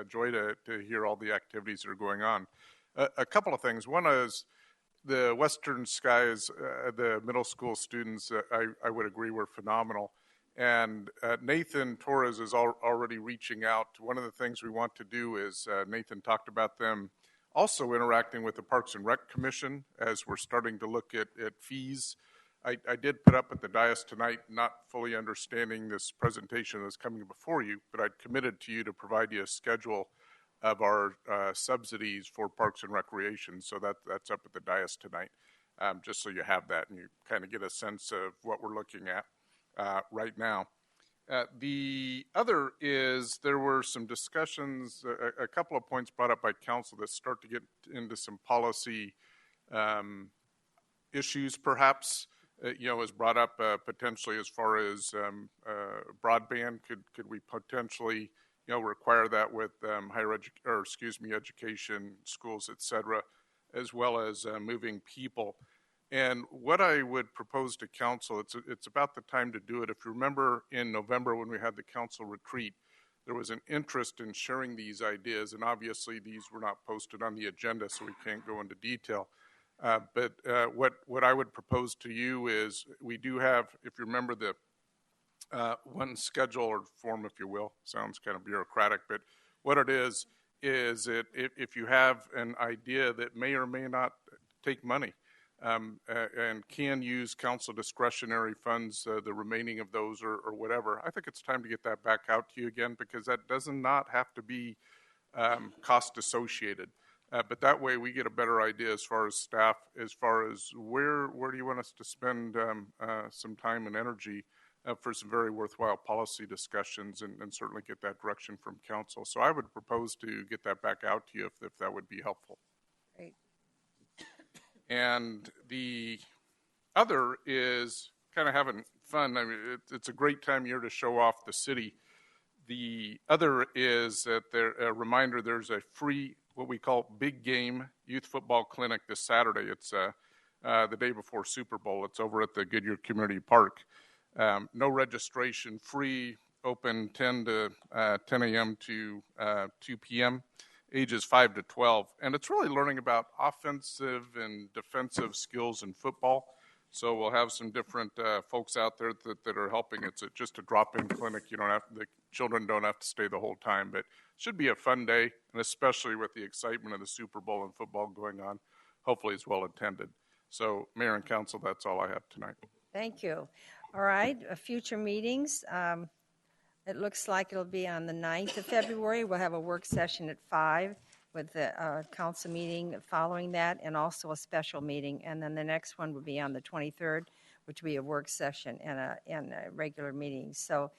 joy to hear all the activities that are going on. A couple of things. One is the Western Skies, the middle school students, I would agree were phenomenal. And Nathan Torres is already reaching out. One of the things we want to do is, Nathan talked about them also interacting with the Parks and Rec Commission as we're starting to look at fees. I did put up at the dais tonight, not fully understanding this presentation that's coming before you, but I'd committed to you to provide you a schedule of our subsidies for Parks and Recreation. So that's up at the dais tonight, just so you have that and you kind of get a sense of what we're looking at right now. The other is there were some discussions, a couple of points brought up by council that start to get into some policy issues, perhaps. Was brought up potentially as far as broadband. Could we potentially, require that with education, schools, et cetera, as well as moving people. And what I would propose to council, it's about the time to do it. If you remember in November when we had the council retreat, there was an interest in sharing these ideas, and obviously these were not posted on the agenda, so we can't go into detail. But what I would propose to you is we do have, if you remember the one schedule or form, if you will, sounds kind of bureaucratic, but what it is if you have an idea that may or may not take money and can use council discretionary funds, the remaining of those or whatever, I think it's time to get that back out to you again, because that does not have to be cost associated. But that way we get a better idea as far as staff, as far as where do you want us to spend some time and energy for some very worthwhile policy discussions and certainly get that direction from council. So I would propose to get that back out to you if that would be helpful. Great. And the other is kind of having fun. I mean, it's a great time of year to show off the city. The other is that a reminder, there's a free, what we call Big Game Youth Football Clinic this Saturday. It's the day before Super Bowl. It's over at the Goodyear Community Park. No registration, free, open 10 a.m. to 2 p.m., ages 5 to 12. And it's really learning about offensive and defensive skills in football. So we'll have some different folks out there that are helping. It's just a drop-in clinic. The children don't have to stay the whole time, but it should be a fun day, and especially with the excitement of the Super Bowl and football going on, hopefully it's well attended. So, Mayor and Council, that's all I have tonight. Thank you. All right, future meetings. It looks like it'll be on the 9th of February. We'll have a work session at 5 with the council meeting following that, and also a special meeting. And then the next one will be on the 23rd, which will be a work session and a regular meeting. So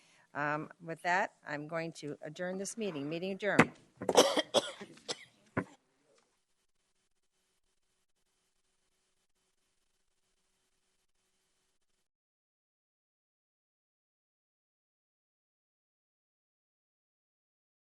with that, I'm going to adjourn this meeting. Meeting adjourned.